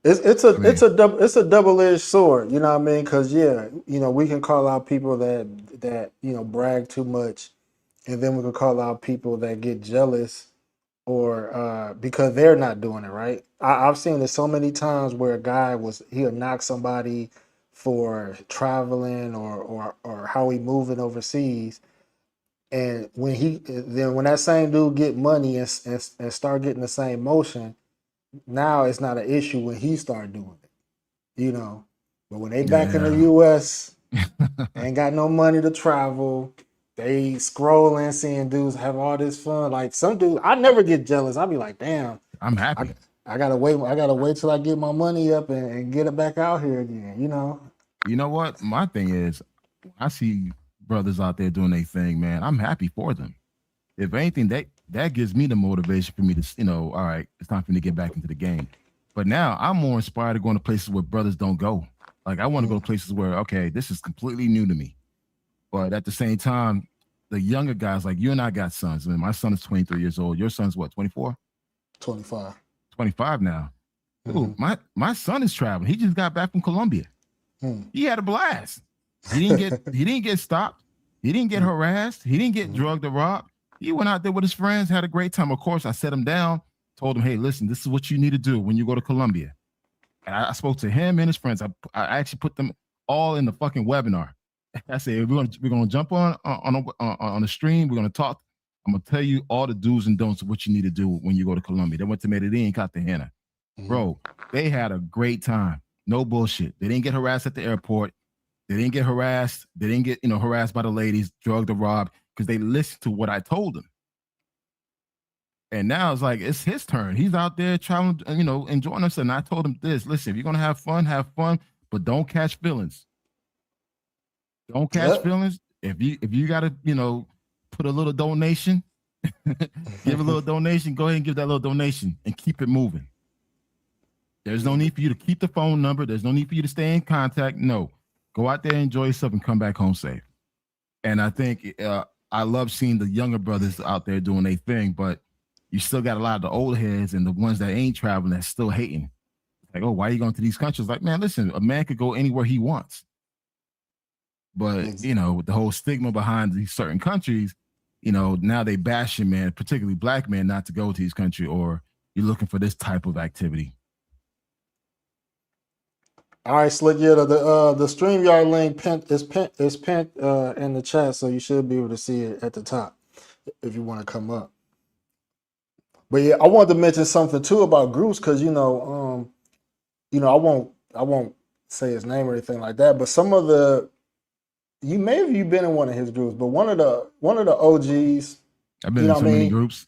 It's a double-edged sword, you know what I mean? Because we can call out people that brag too much, and then we can call out people that get jealous or because they're not doing it right. I've seen it so many times where a guy he'll knock somebody for traveling or how he moving overseas, and when that same dude get money and start getting the same motion, now it's not an issue when he start doing it, But when they back in the U.S., they ain't got no money to travel. They scrolling, seeing dudes have all this fun. Like some dudes, I never get jealous. I be like, damn, I'm happy. I gotta wait till I get my money up and get it back out here again. You know what? My thing is, I see brothers out there doing their thing, man. I'm happy for them. If anything, that gives me the motivation for me to, all right, it's time for me to get back into the game. But now I'm more inspired to go into places where brothers don't go. Like I want to go to places where, okay, this is completely new to me. But at the same time, the younger guys, like you and I got sons. I mean, my son is 23 years old. Your son's what, 24? 25. 25 now. Dude, my son is traveling. He just got back from Colombia. He had a blast. He didn't get stopped. He didn't get harassed. He didn't get drugged or robbed. He went out there with his friends, had a great time. Of course, I set him down, told him, hey, listen, this is what you need to do when you go to Colombia. And I spoke to him and his friends. I actually put them all in the fucking webinar. I said, we're gonna jump on the stream. We're gonna talk. I'm gonna tell you all the do's and don'ts of what you need to do when you go to Colombia. They went to Medellin, Cartagena. Bro, they had a great time. No bullshit. They didn't get harassed at the airport. They didn't get harassed. They didn't get, harassed by the ladies, drugged or robbed, because they listened to what I told them. And now it's like, it's his turn. He's out there traveling, enjoying himself. And I told him this, listen, if you're going to have fun, but don't catch feelings. Don't catch feelings. If you got to, put a little donation, give a little donation, go ahead and give that little donation and keep it moving. There's no need for you to keep the phone number. There's no need for you to stay in contact. No, go out there, enjoy yourself, and come back home safe. And I think I love seeing the younger brothers out there doing their thing, but you still got a lot of the old heads and the ones that ain't traveling that's still hating. Like, oh, why are you going to these countries? Like, man, listen, a man could go anywhere he wants. But, with the whole stigma behind these certain countries, now they bashing, man, particularly black men, not to go to these countries, or you're looking for this type of activity. All right, Slick. Yeah, the StreamYard link is pinned in the chat, so you should be able to see it at the top if you want to come up. But yeah, I wanted to mention something too about groups because I won't say his name or anything like that. But some of you've been in one of his groups, but one of the OGs. I've been in so many groups.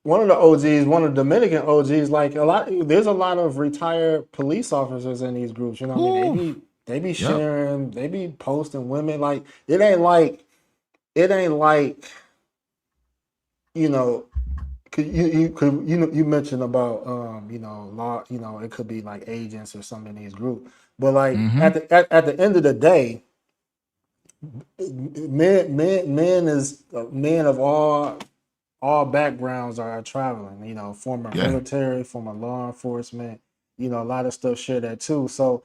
One of the OGs, one of the Dominican OGs, there's a lot of retired police officers in these groups. You know what I mean? They be sharing, they be posting women. Like it ain't like you mentioned about law, it could be like agents or something in these groups. But like at the end of the day, men of all backgrounds are traveling, former military, former law enforcement, a lot of stuff share that too. So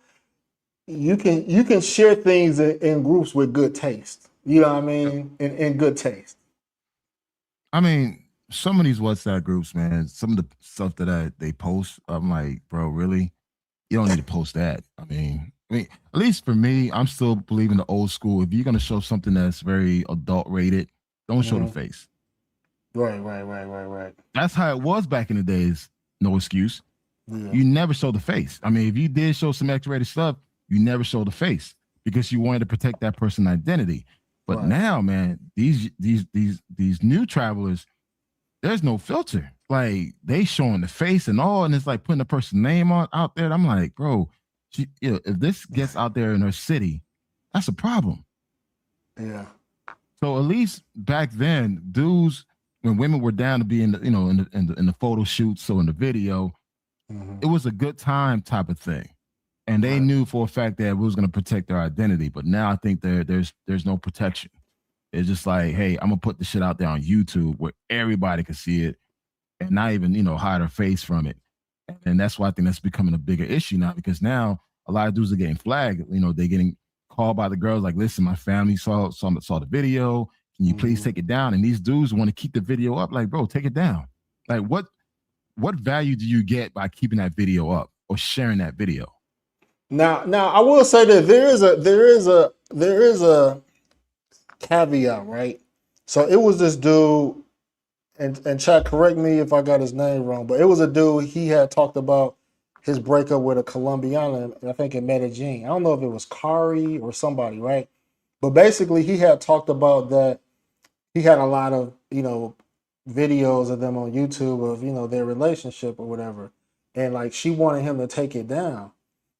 you can share things in groups with good taste. You know what I mean? In good taste. I mean, some of these WhatsApp groups, man, some of the stuff that they post, I'm like, bro, really? You don't need to post that. I mean, at least for me, I'm still believing the old school. If you're gonna show something that's very adult rated, don't show the face. Right. That's how it was back in the days. No excuse. Yeah. You never show the face. I mean, if you did show some X-rated stuff, you never show the face because you wanted to protect that person's identity. But now, man, these new travelers, there's no filter. Like they showing the face and all, and it's like putting a person's name out there. I'm like, bro, if this gets out there in her city, that's a problem. Yeah. So at least back then, dudes, when women were down to be in the photo shoots, so in the video, it was a good time type of thing, and they knew for a fact that it was going to protect their identity. But now I think there's no protection. It's just like, hey, I'm gonna put the shit out there on YouTube where everybody can see it, and not even hide her face from it. And that's why I think that's becoming a bigger issue now, because now a lot of dudes are getting flagged. They're getting called by the girls like, listen, my family saw the video. Can you please take it down? And these dudes want to keep the video up. Like, bro, take it down. Like, what value do you get by keeping that video up or sharing that video? Now, I will say that there is a caveat, right? So it was this dude, and Chad, correct me if I got his name wrong, but it was a dude. He had talked about his breakup with a Colombiana, I think in Medellin. I don't know if it was Kari or somebody, right? But basically, he had talked about that. He had a lot of, videos of them on YouTube of, their relationship or whatever. And like, she wanted him to take it down.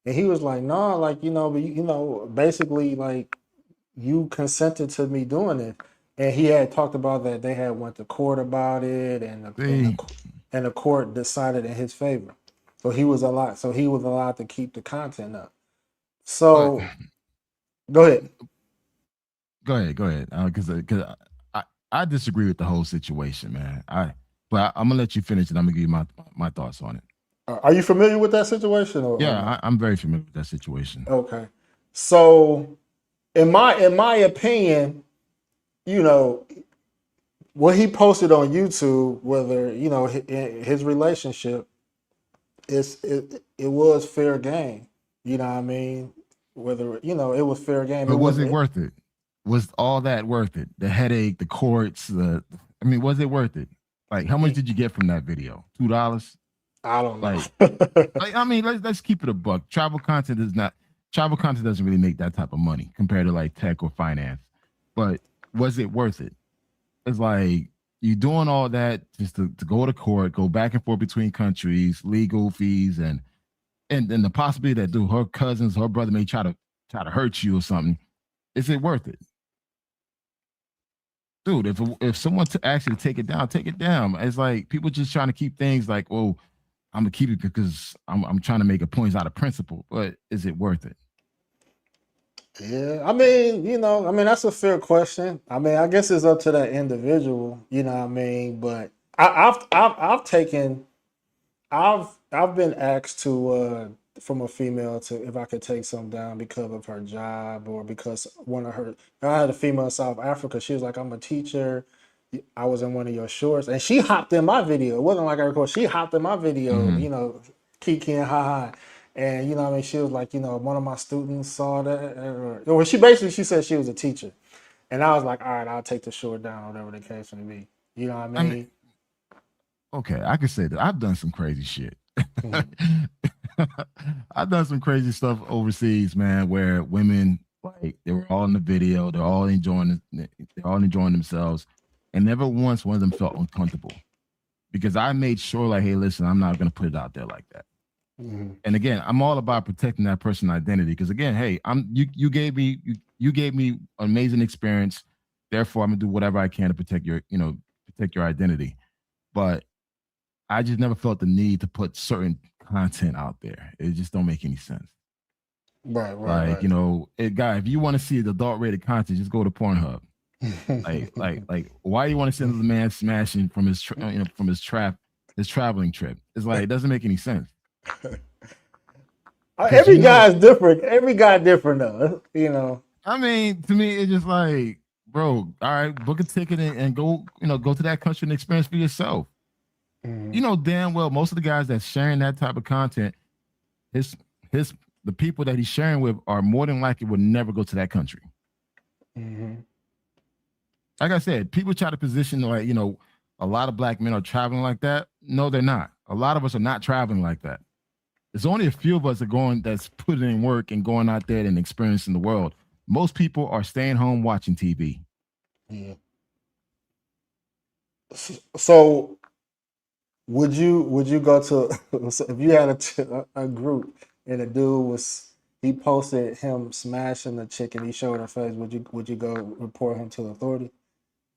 And he was like, no, like, but basically like you consented to me doing it. And he had talked about that they had went to court about it and the court decided in his favor. So he was allowed to keep the content up. But So go ahead. go ahead, because I I disagree with the whole situation, man. I'm gonna let you finish, and I'm gonna give you my thoughts on it. Are you familiar with that situation or Yeah, no? I'm very familiar with that situation. Okay. So in my opinion, you know, what he posted on YouTube, whether his relationship, it was fair game. You know what I mean? Whether it was fair game. It But was was it worth it? Was all that worth it? The headache, the courts, I mean, was it worth it? Like, how much did you get from that video? $2? I don't know. Like, I mean, let's keep it a buck. Travel content doesn't really make that type of money compared to like tech or finance. But was it worth it? It's like you doing all that just to go to court, go back and forth between countries, legal fees, and the possibility that dude, her cousins, her brother may try to hurt you or something. Is it worth it? Dude, if someone actually take it down, take it down. It's like people just trying to keep things like, oh, I'm gonna keep it because I'm trying to make a point out of principle. But is it worth it? Yeah, I mean, that's a fair question. I mean, I guess it's up to that individual. You know what I mean? But I've taken I've been asked to from a female to if I could take some down because of her job or because one of her. I had a female in South Africa. She was like, "I'm a teacher. I was in one of your shorts," and she hopped in my video. It wasn't like I recorded. She hopped in my video. Mm-hmm. Kiki and ha ha. And what I mean, she was like, one of my students saw that, or she said she was a teacher, and I was like, all right, I'll take the short down, whatever the case may be. You know what I I mean, mean? okay, I can say that I've done some crazy shit. Mhm. I've done some crazy stuff overseas, man, where women like they were all in the video, they're all enjoying themselves, and never once one of them felt uncomfortable because I made sure, like, hey, listen, I'm not gonna put it out there like that. Mhm. And again, I'm all about protecting that person's identity because again, hey, you gave me an amazing experience. Therefore, I'm gonna do whatever I can to protect your identity. But I just never felt the need to put certain content out there. It just don't make any sense. Right, Like, right, guy, if you want to see the adult rated content, just go to Pornhub. right. Why do you want to send the man smashing from from his traveling trip? It's like it doesn't make any sense because Every guy is different. Every guy different though. I mean, to me, it's just like, bro, all right, book a ticket and go, go to that country and experience for yourself. You Mhm. know damn well most of the guys that's sharing that type of content, his his the people that he's sharing with are more than likely would never go to that country. Mhm. Like I said, people try to position like, a lot of black men are traveling like that. No, they're not. A lot of us are not traveling like that. There's only a few of us that's putting in work and going out there and experiencing the world. Most people are staying home watching TV. Yeah. So would you go to so if you had a group and a dude he posted him smashing the chick and he showed her face, would you go report him to authority?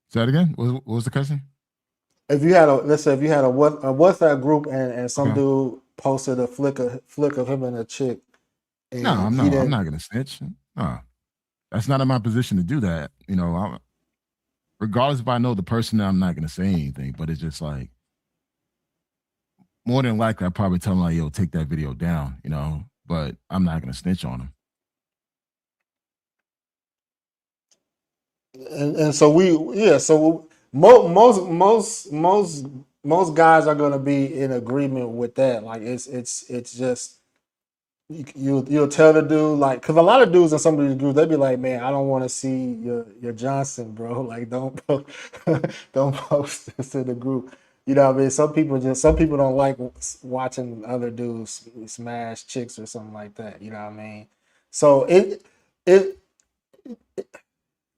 Say that again. What was the question? If you had let's say if you had a WhatsApp group and some Okay. dude posted a flick of him and a chick and No, he I'm didn't. not gonna snitch. No, that's not in my position to do that. Regardless if I know the person, I'm not gonna say anything. But it's just like more than likely, I probably tell them like, "Yo, take that video down," But I'm not gonna snitch on them. And so most guys are going to be in agreement with that. Like it's just you'll tell the dude, like, because a lot of dudes in some of these groups they be like, man, I don't want to see your Johnson, bro. Like don't post this in the group. You know what I mean? Some people don't like watching other dudes smash chicks or something like that. You know what I mean? So it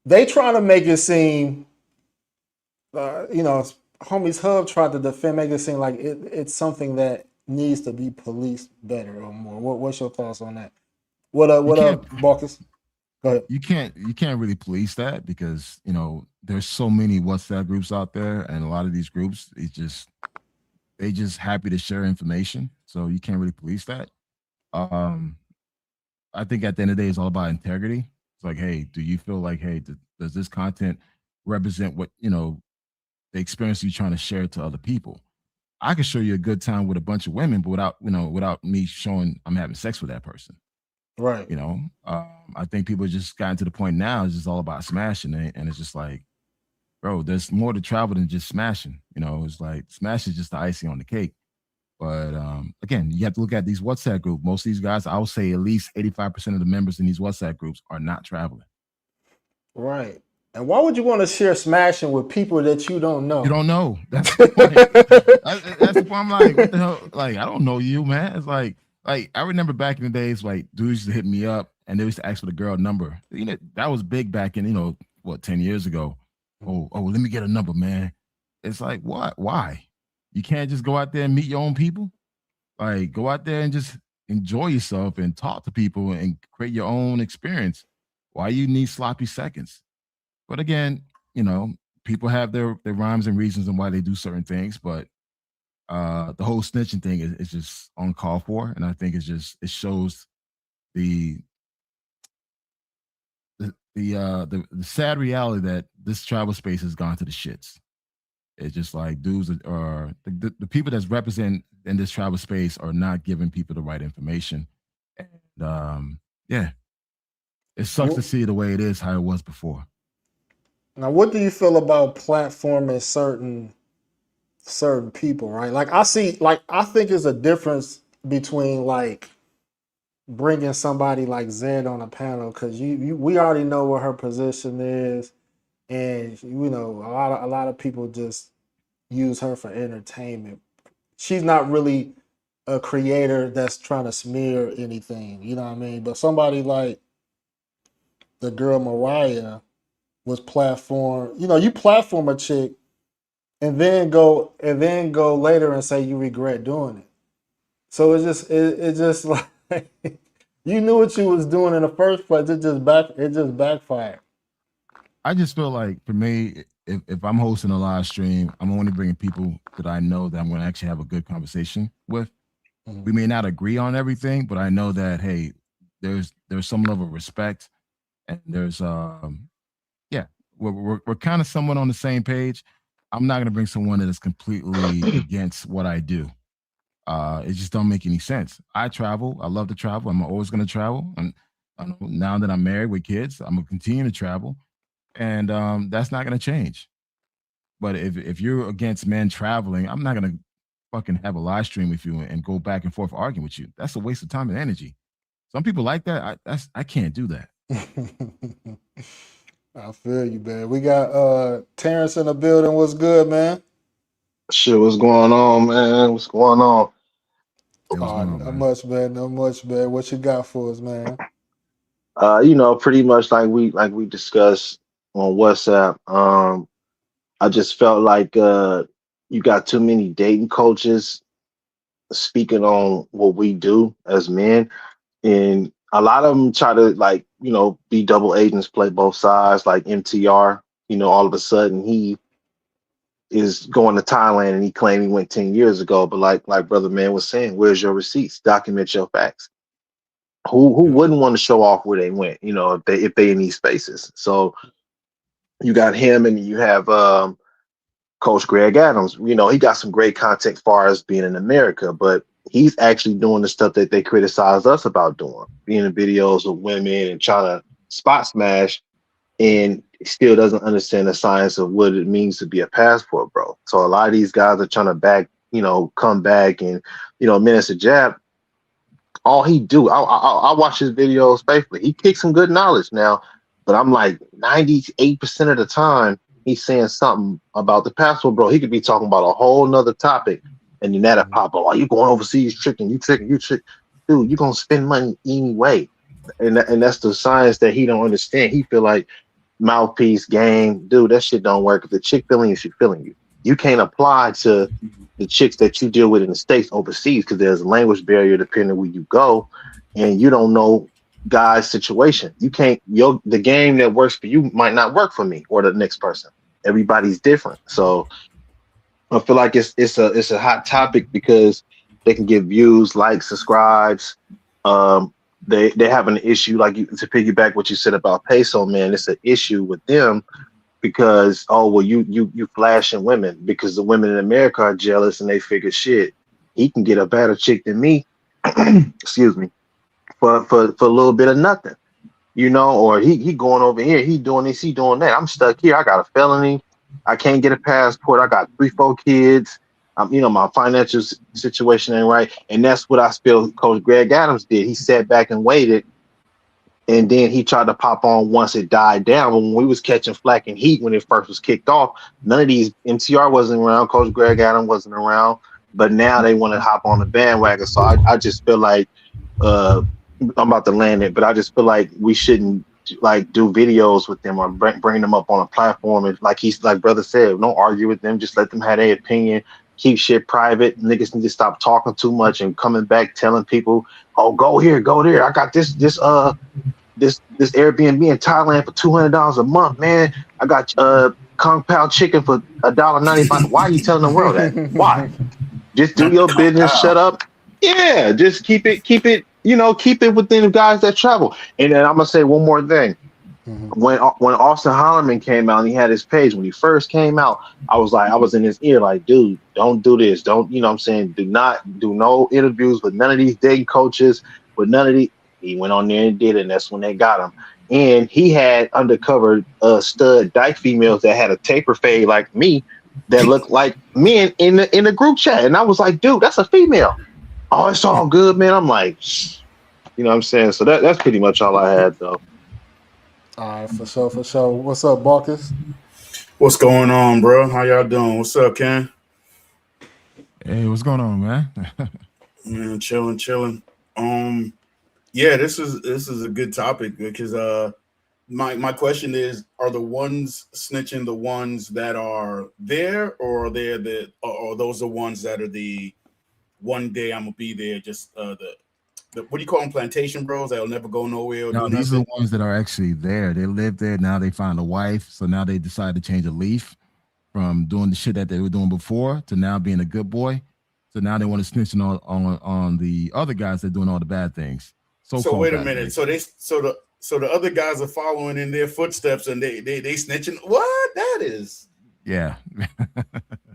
they try to make it seem, homies Hub tried to defend, make it seem like it's something that needs to be policed better or more. What's your thoughts on that? You What can't up, Marcus? Go ahead. you can't really police that because there's so many WhatsApp groups out there, and a lot of these groups it's just they just happy to share information. So you can't really police that. Um, I think at the end of the day, it's all about integrity. It's like, hey, do you feel like, hey, does this content represent what the experience you're trying to share to other people? I can show you a good time with a bunch of women, but without me showing I'm having sex with that person. Right. I think people just gotten to the point now. It's just all about smashing, and it's just like, bro, there's more to travel than just smashing. It's like smash is just the icing on the cake. But again, you have to look at these WhatsApp groups. Most of these guys, I would say at least 85% of the members in these WhatsApp groups are not traveling. Right. And why would you want to share smashing with people that you don't know? You don't know. That's the point. That's the point. I'm like, what the hell? Like, I don't know you, man. It's like I remember back in the days, like dudes used to hit me up and they used to ask for the girl number. That was big back in, 10 years ago. Oh, let me get a number, man. It's like, what? Why? You can't just go out there and meet your own people? Like, go out there and just enjoy yourself and talk to people and create your own experience. Why you need sloppy seconds? But again, people have their rhymes and reasons on why they do certain things, but the whole snitching thing is just uncalled for, and I think it shows the sad reality that this travel space has gone to the shits. It's just like dudes are the people that's represent in this travel space are not giving people the right information, and yeah, it sucks to see the way it is how it was before. Now, what do you feel about platforming certain people, right? Like I think there's a difference between like bringing somebody like Zed on a panel because we already know what her position is, and a lot of people just use her for entertainment. She's not really a creator that's trying to smear anything, you know what I mean? But somebody like the girl Mariah was platform. You platform a chick and then go later and say you regret doing it. So it's just like you knew what you was doing in the first place. It just backfired. I just feel like for me, if I'm hosting a live stream, I'm only bringing people that I know that I'm going to actually have a good conversation with. Mm-hmm. We may not agree on everything, but I know that hey, there's some level of respect, and there's we're kind of somewhat on the same page. I'm not going to bring someone that is completely against what I do. It just don't make any sense. I travel. I love to travel. I'm always going to travel. And now that I'm married with kids, I'm going to continue to travel. And that's not going to change. But if you're against men traveling, I'm not going to fucking have a live stream with you and go back and forth arguing with you. That's a waste of time and energy. Some people like that. I can't do that. I feel you, man. We got Terrence in the building. What's good, man? Shit, what's going on, man? What's going on? Not much, man. Not much, man. What you got for us, man? Pretty much like we discussed on WhatsApp. I just felt like you got too many dating coaches speaking on what we do as men, and a lot of them try to be double agents, play both sides, like MTR. All of a sudden he is going to Thailand and he claimed he went 10 years ago. But like Brother Man was saying, where's your receipts? Document your facts. Who wouldn't want to show off where they went, if they in these spaces? So you got him and you have Coach Greg Adams. He got some great content as far as being in America, but he's actually doing the stuff that they criticize us about doing, being in videos of women and trying to spot smash, and still doesn't understand the science of what it means to be a passport bro. So a lot of these guys are trying to come back and, Minister Jab, all he do, I watch his videos faithfully. He kicks some good knowledge now, but I'm like 98% of the time he's saying something about the passport bro. He could be talking about a whole nother topic, and then that'll pop up. Are you going overseas tricking? You tricking? Dude, you're gonna spend money anyway. And that's the science that he don't understand. He feel like mouthpiece game, dude, that shit don't work. If the chick feeling you, she feeling you. You can't apply to the chicks that you deal with in the States overseas because there's a language barrier depending where you go, and you don't know guy's situation. You can't, the game that works for you might not work for me or the next person. Everybody's different. So I feel like it's a hot topic because they can get views, likes, subscribes. Um, they have an issue like to piggyback what you said about peso, man. It's an issue with them because oh well you flashing women because the women in America are jealous and they figure shit he can get a better chick than me. Excuse me for a little bit of nothing, or he going over here, he doing this, he doing that. I'm stuck here. I got a felony. I can't get a passport. I got 3, 4 kids. My financial situation ain't right, and that's what I feel Coach Greg Adams did. He sat back and waited, and then he tried to pop on once it died down. But when we was catching flack and heat when it first was kicked off, none of these MTR wasn't around. Coach Greg Adams wasn't around, but now they want to hop on the bandwagon. So I just feel like uh, I'm about to land it, but I just feel like we shouldn't like do videos with them or bring them up on a platform. And like brother said, don't argue with them. Just let them have their opinion. Keep shit private. Niggas need to stop talking too much and coming back telling people, "Oh, go here, go there. I got this Airbnb in Thailand for $200 a month, man. I got Kung Pao chicken for $1.95. Why are you telling the world that? Why? Just do your business. Shut up. Yeah, just keep it. Keep it within the guys that travel. And then I'm gonna say one more thing. Mhm. When Austin Holloman came out and he had his page, when he first came out, I was in his ear like, dude, don't do this. Don't, what I'm saying? Do not do no interviews with none of these dating coaches, with none of these. He went on there and did it, and that's when they got him. And he had undercover stud dyke females that had a taper fade like me that looked like men in the group chat. And I was like, dude, that's a female. Oh, it's all good, man. I'm like, what I'm saying? So that's pretty much all I had though. All right, for sure, for sure. What's up, Marcus? What's going on, bro? How y'all doing? What's up, Ken? Hey, what's going on, man? Man, chilling. Yeah, this is a good topic because my question is: are the ones snitching the ones that are there, or are those the ones that are the one day I'm gonna be there? Just the what do you call them? Plantation bros that'll never go nowhere or No, do these are nothing. the ones that are actually there. They live there. Now they find a wife. So now they decide to change a leaf from doing the shit that they were doing before to now being a good boy. So now they want to snitch on the other guys that are doing all the bad things. So So-called wait a bad minute. things. So the other guys are following in their footsteps and they snitching. What? Yeah.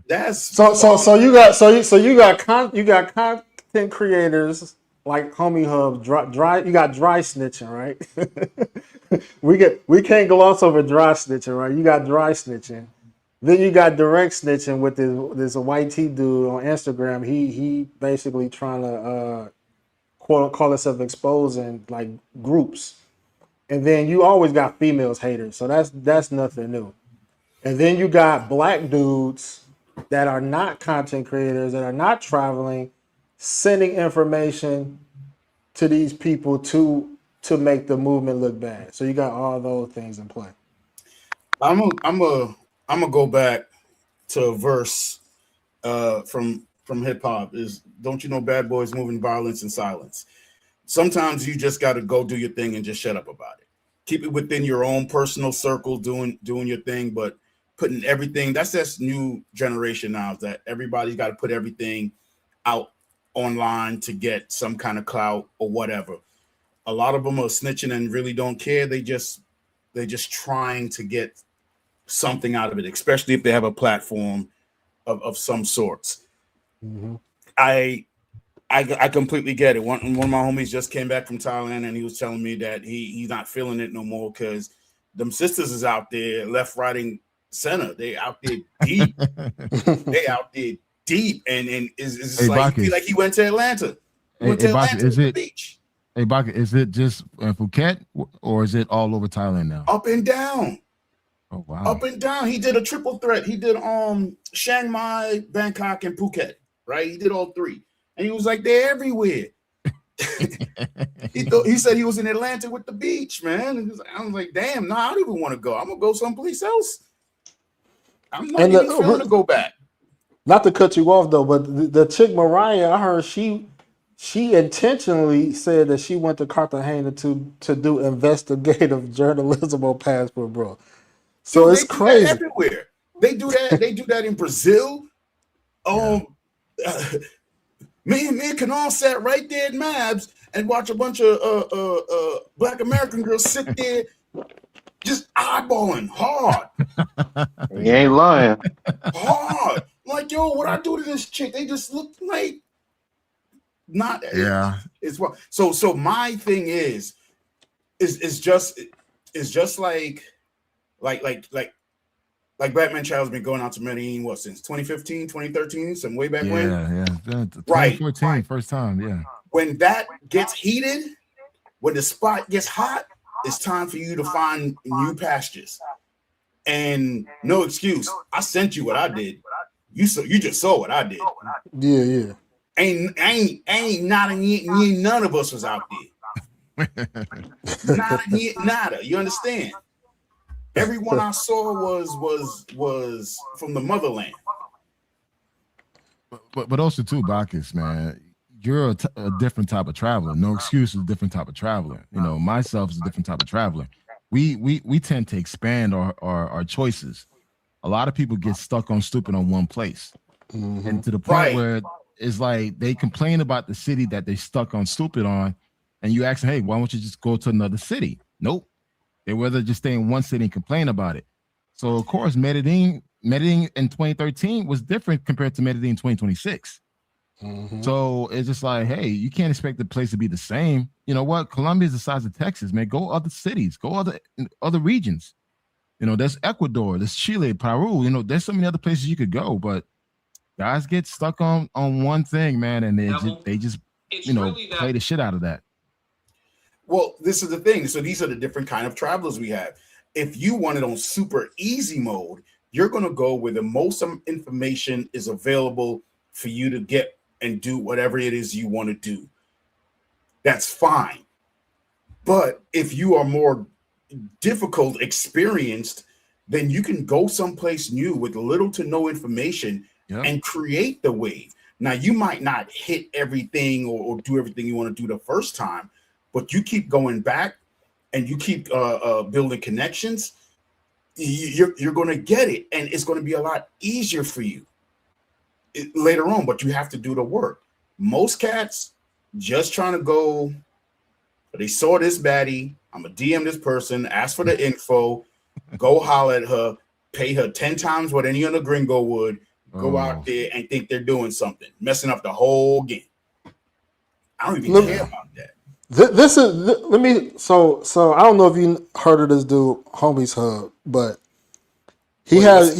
That's So you got content creators like Homie Hub dry you got dry snitching, right? we can't gloss over dry snitching, right? You got dry snitching. Then you got direct snitching with this white T dude on Instagram. He basically trying to call himself exposing like groups. And then you always got females haters. So that's nothing new. And then you got black dudes that are not content creators, that are not traveling, sending information to these people to make the movement look bad. So you got all those things in play. I'm gonna go back to a verse from hip hop is don't you know bad boys moving violence in silence. Sometimes you just got to go do your thing and just shut up about it. Keep it within your own personal circle, doing your thing, but putting everything. That's new generation now. That everybody's got to put everything out online to get some kind of clout or whatever. A lot of them are snitching and really don't care. They're just trying to get something out of it, especially if they have a platform of some sorts. Mm-hmm. I completely get it. One of my homies just came back from Thailand and he was telling me that he's not feeling it no more because them sisters is out there left, right, and center. They out there deep. They out there deep, and it's Hey, like he Bacchus. feel like he went to Atlanta. He went to Bacchus, Atlanta to the beach, Hey, Baka, is it just in Phuket or is it all over Thailand now? up and down. Oh wow! Up and down. He did a triple threat. He did Chiang Mai, Bangkok, and Phuket. Right? He did all three, and he was like they're everywhere. He said he was in Atlanta with the beach, man. I was like, damn, I don't even want to go. I'm gonna go someplace else. I'm not even feeling to go back. Not to cut you off though, but the chick Mariah, I heard she intentionally said that she went to Cartagena to do investigative journalism on Passport, bro. So Dude, it's they do that crazy. everywhere. They do that. They do that in Brazil. Me and Kanan sat right there at Mabs and watch a bunch of Black American girls sit there just eyeballing hard. You ain't lying. Hard. Like, yo, what I do to this chick? They just look like not. Yeah. It's what. So my thing is just like Batman Child's been going out to Medellin since 2015, 2013, some way back when. Yeah. 2014, right. First time, yeah. When that gets heated, when the spot gets hot, it's time for you to find new pastures. And no excuse. I sent you what I did. You just saw what I did. Yeah. Ain't none of us was out there. Nada. You understand? Everyone I saw was from the motherland. But also too, Bacchus, man, you're a different type of traveler. No excuse is a different type of traveler. You know, myself is a different type of traveler. We tend to expand our choices. A lot of people get stuck on stupid on one place, and to the point where it's like they complain about the city that they stuck on stupid on, and you ask them, hey, why don't you just go to another city? Nope. They rather just stay in one city and complain about it. So of course, Medellin in 2013 was different compared to Medellin in 2026. So it's just like, hey, you can't expect the place to be the same. You know what? Colombia is the size of Texas, man. Go other cities, go other regions. You know, there's Ecuador, there's Chile, Peru. You know, there's so many other places you could go, but guys get stuck on one thing, man, and they just play the shit out of that. Well, this is the thing. So these are the different kind of travelers we have. If you want it on super easy mode, you're going to go where the most information is available for you to get and do whatever it is you want to do. That's fine. But if you are more difficult, experienced, then you can go someplace new with little to no information and create the wave. Now, you might not hit everything or do everything you want to do the first time, but you keep going back and you keep building connections, you're going to get it. And it's going to be a lot easier for you later on, but you have to do the work. Most cats just trying to go, they saw this baddie, I'm going to DM this person, ask for the info, go holler at her, pay her 10 times what any other gringo would, go out there and think they're doing something, messing up the whole game. I don't even care about that. So I don't know if you heard of this dude, Homies Hub, but he has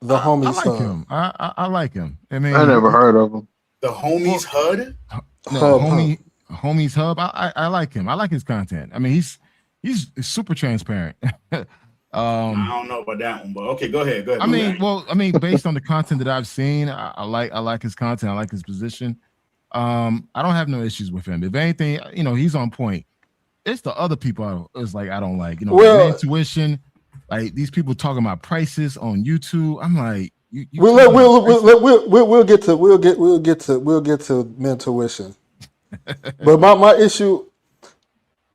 the Homies Hub. Him. I like him. I mean, I never heard of him. The Homies HUD? Homies Hub. I like him. I like his content. I mean, he's super transparent. I don't know about that one, but okay, go ahead. I mean, based on the content that I've seen, I like his content. I like his position. I don't have no issues with him. If anything, he's on point. It's the other people it's like I don't like. Intuition, like these people talking about prices on YouTube. I'm like, we'll get to mentuition. But my issue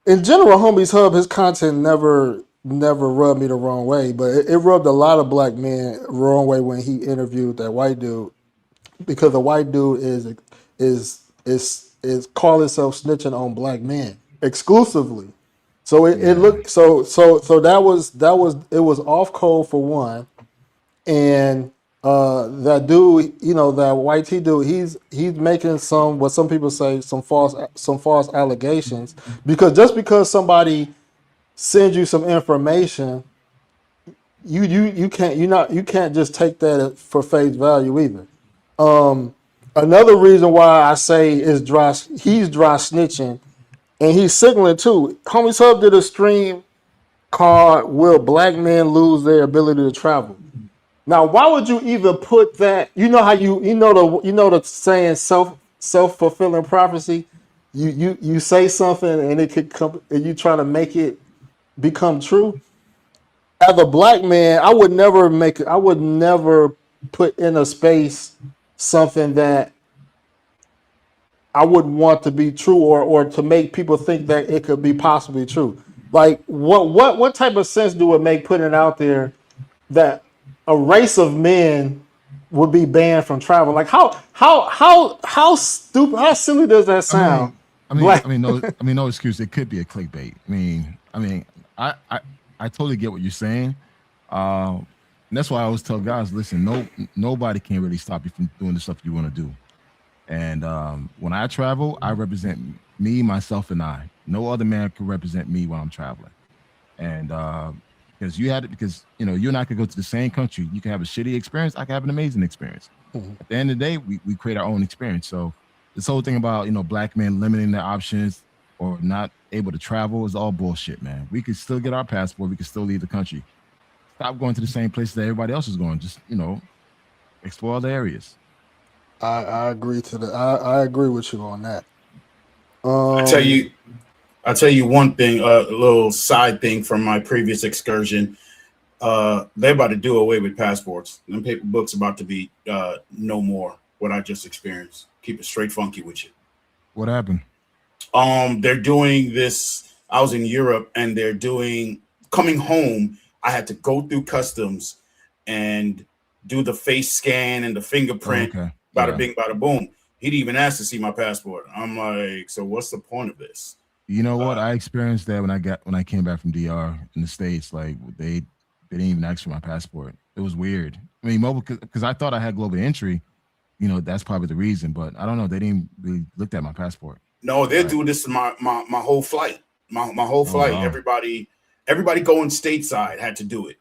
in general, Homies Hub, his content never rubbed me the wrong way, but it rubbed a lot of black men the wrong way when he interviewed that white dude, because the white dude is call himself snitching on black men exclusively. So it looked so that was off code for one, and that dude, that white T dude, he's making what some people say some false allegations, because just because somebody sends you some information, you can't just take that for face value either. Another reason why I say he's dry snitching, and he's signaling too. Homies Hub did a stream called "Will Black Men Lose Their Ability to Travel?" Now, why would you even put that? You know how the saying self-fulfilling prophecy. You say something and it could come, and you try to make it become true. As a black man, I would never put in a space something that I wouldn't want to be true, or to make people think that it could be possibly true. Like what type of sense do it make putting it out there that a race of men would be banned from travel. Like how stupid, how silly does that sound? Black. No excuse. It could be a clickbait. I totally get what you're saying. And that's why I always tell guys, listen, nobody can really stop you from doing the stuff you want to do. And when I travel, I represent me, myself, and I. No other man can represent me when I'm traveling. And because you and I could go to the same country. You can have a shitty experience. I can have an amazing experience. Mm-hmm. At the end of the day, we create our own experience. So this whole thing about black men limiting their options or not able to travel is all bullshit, man. We could still get our passport. We could still leave the country. Stop going to the same places that everybody else is going. Just explore other areas. I agree to that. I agree with you on that. I'll tell you one thing, a little side thing from my previous excursion. They're about to do away with passports. Them paper books about to be no more. What I just experienced. Keep it straight funky with you. What happened? They're doing this. I was in Europe, and they're doing coming home. I had to go through customs and do the face scan and the fingerprint. Okay. Bada bing, bada boom. He didn't even ask to see my passport. I'm like, so what's the point of this? You know what? I experienced that when I came back from DR in the States. Like they didn't even ask for my passport. It was weird. I mean, mobile because I thought I had global entry. That's probably the reason. But I don't know. They didn't really look at my passport. No, they're doing this to my whole flight. My whole flight. Wow. Everybody going stateside had to do it.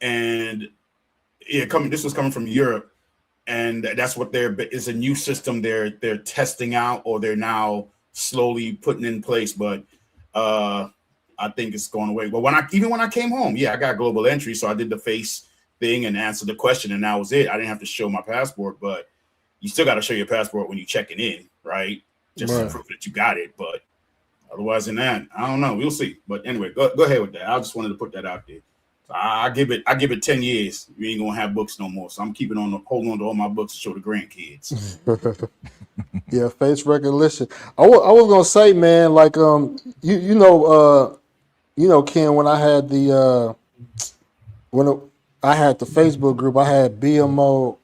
And yeah, this was coming from Europe. And that's what is a new system they're testing out, or they're now slowly putting in place. But I think it's going away. But when I came home, I got global entry, so I did the face thing and answered the question, and that was it. I didn't have to show my passport, but you still got to show your passport when you're checking in, right? Just to prove that you got it. But otherwise than that, I don't know. We'll see. But anyway, go ahead with that. I just wanted to put that out there. I give it 10 years. We ain't gonna have books no more. So I'm holding on to all my books to show the grandkids. Yeah, face recognition. I was gonna say, man, like Ken, when I had I had the Facebook group, I had BMO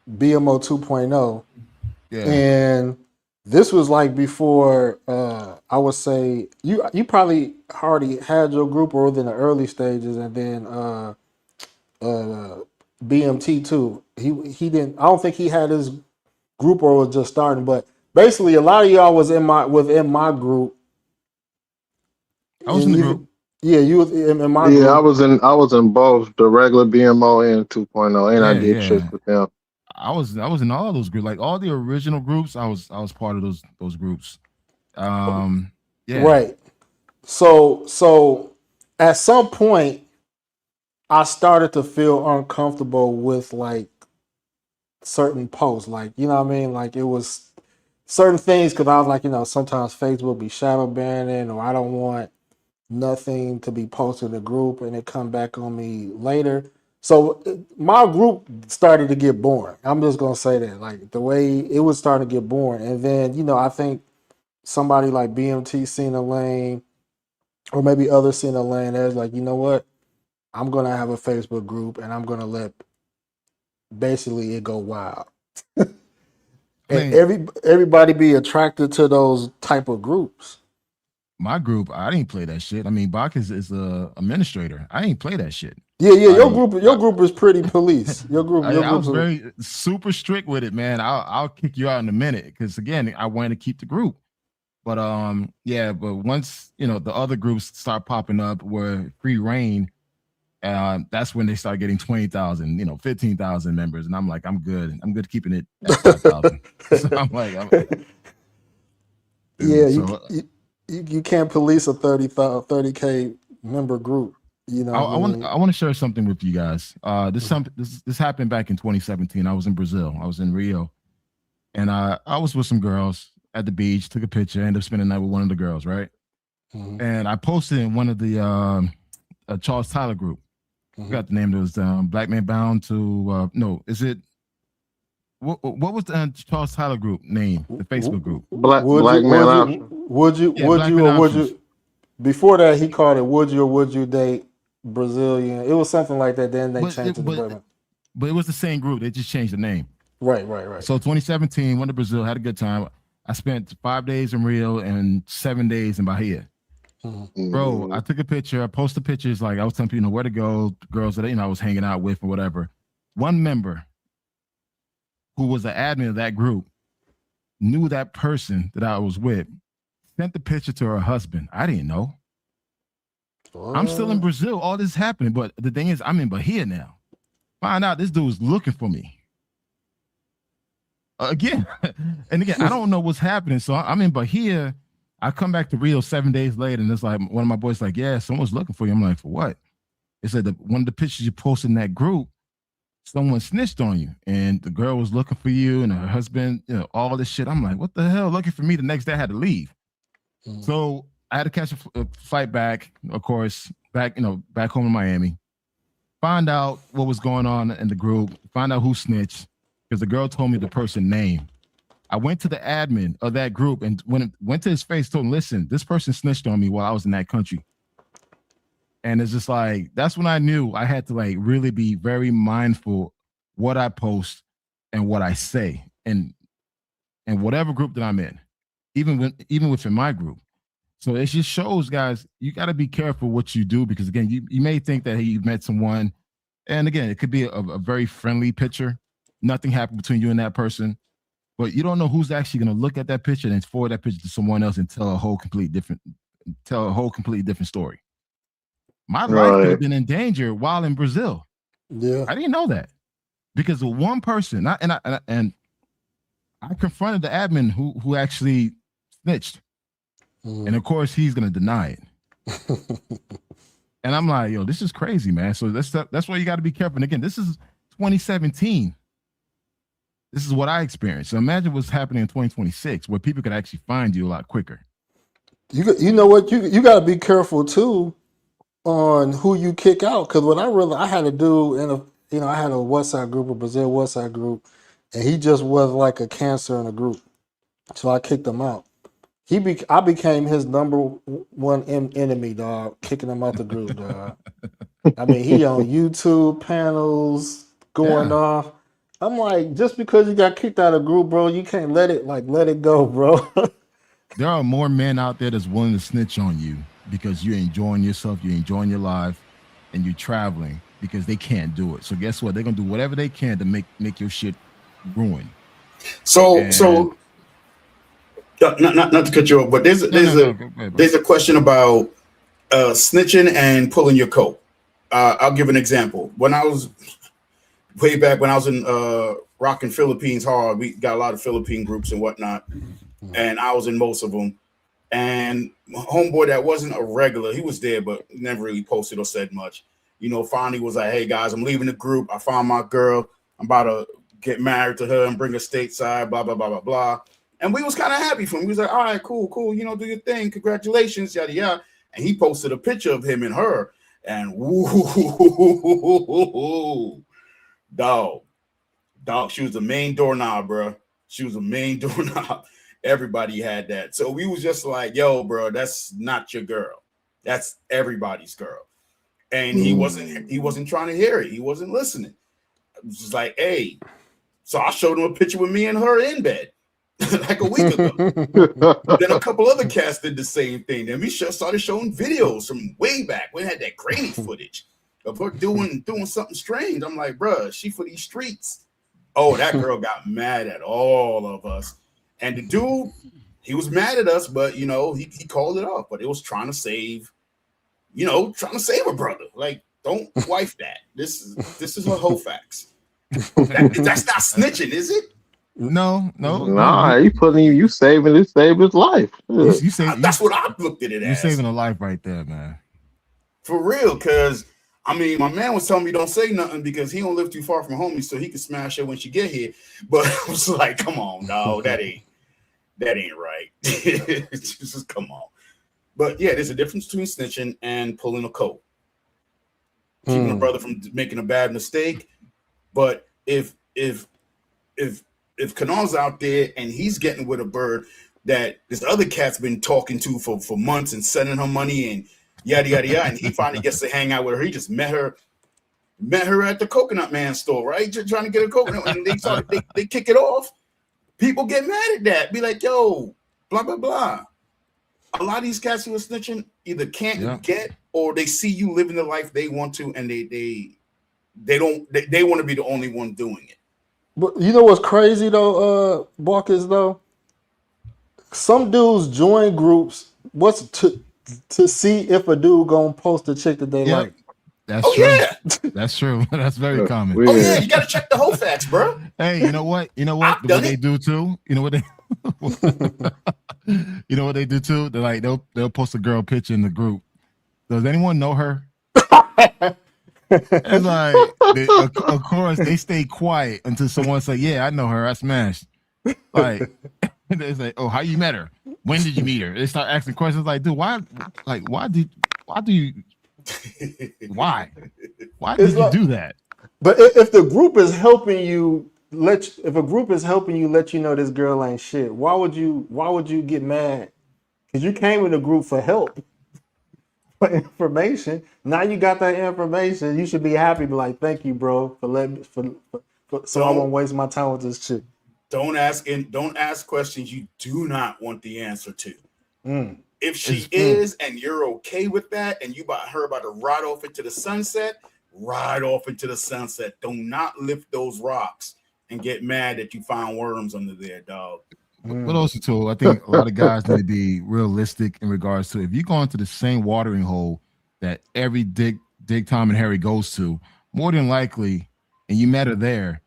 2.0. Yeah. And this was like before I would say you probably already had your group or within the early stages, and then BMT too. He didn't. I don't think he had his group or was just starting, but basically a lot of y'all was within my group. I was in the group. Yeah, you was in my group. Yeah, I was in both the regular BMO and 2.0, and I did shit with them. I was in all those groups, like all the original groups. I was part of those groups. Yeah. Right. So at some point I started to feel uncomfortable with like certain posts, like, you know what I mean? Like it was certain things, because I was like, sometimes Facebook be shadow banning, or I don't want nothing to be posted in the group and it come back on me later. So my group started to get boring. I'm just gonna say that, like the way it was starting to get boring. And then, I think somebody like BMT seen a lane, or maybe others seen a lane. That's like, you know what? I'm gonna have a Facebook group, and I'm gonna let basically it go wild. And everybody be attracted to those type of groups. My group, I didn't play that shit. I mean, Bach is a administrator. I ain't play that shit. Yeah. Your group is pretty police. Your group. I was very super strict with it, man. I'll kick you out in a minute, because again, I wanted to keep the group. But but once the other groups start popping up where free reign, that's when they start getting 20,000, 15,000 members, and I'm like, I'm good. I'm good keeping it at 5,000. So I'm like, you can't police a 30K member group. I want to share something with you guys. This happened back in 2017. I was in Brazil. I was in Rio, and I was with some girls at the beach. Took a picture. Ended up spending the night with one of the girls, right? Mm-hmm. And I posted in one of the Charles Tyler group. I forgot the name. It was Black Man Bound to no. Is it? What was the Charles Tyler group name? The Facebook group. Black Man Option. Would you? Before that, he called it "Would you or would you date Brazilian?" It was something like that. Then they changed it. but it was the same group. They just changed the name. Right. So 2017, went to Brazil, had a good time. I spent 5 days in Rio and 7 days in Bahia. Bro, I took a picture. I posted pictures like I was telling people where to go, girls that I was hanging out with or whatever. One member who was the admin of that group knew that person that I was with, sent the picture to her husband. I didn't know. I'm still in Brazil. All this is happening, but the thing is, I'm in Bahia now. Find out this dude was looking for me. Again, and again, I don't know what's happening. So I'm in Bahia. I come back to Rio 7 days later, and it's like one of my boys like, yeah, someone's looking for you. I'm like, for what? They said one of the pictures you posted in that group, someone snitched on you, and the girl was looking for you, and her husband, all this shit. I'm like, what the hell? Looking for me. The next day I had to leave. So I had to catch a flight back, of course, back home in Miami. Find out what was going on in the group. Find out who snitched, because the girl told me the person's name. I went to the admin of that group and went to his face, told him, listen, this person snitched on me while I was in that country. And it's just like, that's when I knew I had to like really be very mindful what I post and what I say and whatever group that I'm in, even within my group. So it just shows, guys, you got to be careful what you do, because again, you may think that you met someone, and again, it could be a very friendly picture. Nothing happened between you and that person, but you don't know who's actually going to look at that picture and forward that picture to someone else and tell a whole completely different story. My life could have been in danger while in Brazil. Yeah, I didn't know that, because of one person. I confronted the admin who actually snitched. And of course, he's gonna deny it. And I'm like, yo, this is crazy, man. So that's why you got to be careful. And again, this is 2017. This is what I experienced. So imagine what's happening in 2026, where people could actually find you a lot quicker. You know what? You got to be careful too on who you kick out. Because what I had a dude I had a WhatsApp group, a Brazil WhatsApp group, and he just was like a cancer in a group. So I kicked him out. I became his number one enemy, dog, kicking him out the group, dog. I mean, he on YouTube panels going off. I'm like, just because you got kicked out of group, bro, you can't let it go, bro. There are more men out there that's willing to snitch on you because you're enjoying yourself, you're enjoying your life, and you're traveling, because they can't do it. So guess what? They're gonna do whatever they can to make your shit ruined. So not to cut you off, but there's a question about snitching and pulling your coat. I'll give an example. When I was way back when I was in rocking Philippines hard, we got a lot of Philippine groups and whatnot, and I was in most of them. And homeboy that wasn't a regular, he was there, but never really posted or said much. Finally was like, hey guys, I'm leaving the group. I found my girl. I'm about to get married to her and bring her stateside, blah, blah, blah, blah, blah. And we was kind of happy for him. He was like, all right, cool. Do your thing. Congratulations, yada, yada. And he posted a picture of him and her. And woo, dog, she was the main doorknob, bro. She was the main doorknob. Everybody had that. So we was just like, yo, bro, that's not your girl. That's everybody's girl. And he wasn't trying to hear it. He wasn't listening. It was just like, hey. So I showed him a picture with me and her in bed. Like a week ago. Then a couple other cats did the same thing. Then we started showing videos from way back. We had that grainy footage of her doing something strange. I'm like, bruh, she for these streets. Oh, that girl got mad at all of us. And the dude, he was mad at us, but he called it off. But it was trying to save a brother. Like, don't wife that. This is a whole facts. That's not snitching, is it? No. You saving his life. That's what I looked at it as. You're saving a life right there, man. For real, because I mean, my man was telling me don't say nothing because he don't live too far from homie, so he can smash her when she get here. But I was like, come on, dog, that ain't right. Just come on. But yeah, there's a difference between snitching and pulling a coat. Keeping a brother from making a bad mistake. But if Kanal's out there and he's getting with a bird that this other cat's been talking to for months and sending her money and yada yada yada, and he finally gets to hang out with her, he just met her Met her at the Coconut Man store, right? Just trying to get a coconut, and they started they kick it off. People get mad at that. Be like, yo, blah blah blah. A lot of these cats who are snitching either can't get, or they see you living the life they want to, and they want to be the only one doing it. But you know what's crazy though, Marcus, though? Some dudes join groups to see if a dude gonna post a chick that they like. That's true. Yeah. That's true. That's very common. Oh yeah, you gotta check the whole facts, bro. Hey, you know what? What they do too? You know what they you know what they do too? They're like they'll post a girl picture in the group. Does anyone know her? It's like of course they stay quiet until someone say, "Yeah, I know her. I smashed." Like they say, "Oh, how you met her? When did you meet her?" They start asking questions like, "Dude, why do you do that?" But if the group is helping you let you know this girl ain't shit, why would you get mad? Because you came in the group for help, for information. Now you got that information. You should be happy. Be like, thank you, bro, for letting so I won't waste my time with this chick. Don't ask questions you do not want the answer to. If she is and you're okay with that, and you about to ride off into the sunset, ride off into the sunset. Do not lift those rocks and get mad that you found worms under there, dog. But also too, I think a lot of guys need to be realistic in regards to if you go into the same watering hole that every Dick, Tom, and Harry goes to, more than likely, and you met her there,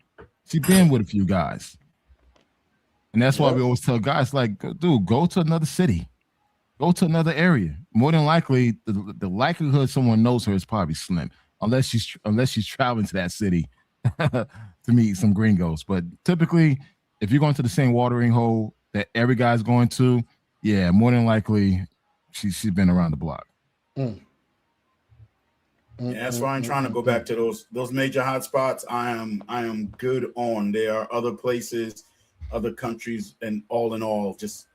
she been with a few guys. And that's why we always tell guys, like, dude, go to another city. Go to another area. More than likely, the likelihood someone knows her is probably slim, unless she's traveling to that city to meet some gringos. But typically, if you're going to the same watering hole that every guy's going to, yeah, more than likely, she's been around the block. Yeah, that's why I'm trying to go back to those major hotspots. I am good on. There are other places, other countries, and all in all, just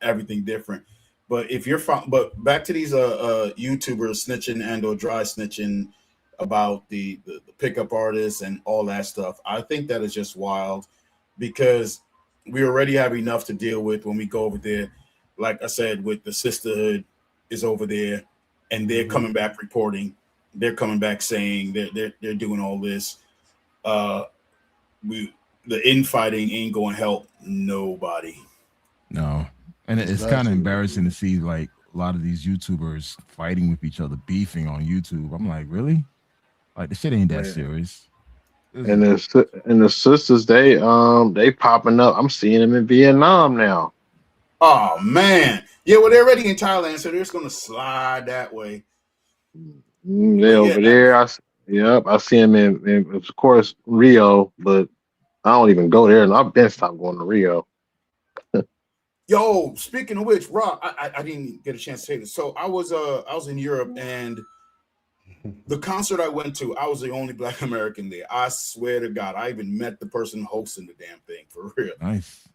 everything different. But if you're but back to these YouTubers snitching and or dry snitching about the pickup artists and all that stuff, I think that is just wild, because we already have enough to deal with when we go over there. Like I said, with the sisterhood is over there, and they're coming back reporting. They're coming back saying they're doing all this. The infighting ain't going to help nobody. No. And it's kind of embarrassing to see like a lot of these YouTubers fighting with each other, beefing on YouTube. I'm like, really? Like the shit ain't that serious. And the sisters, they popping up. I'm seeing them in Vietnam now. Oh man, yeah. Well, they're already in Thailand, so they're just gonna slide that way. They're over there. I see them in of course Rio, but I don't even go there, and I've been stopped going to Rio. Yo, speaking of which, Rob, I didn't get a chance to say this. So I was in Europe, and the concert I went to, I was the only Black American there. I swear to God, I even met the person hosting the damn thing, for real. Nice.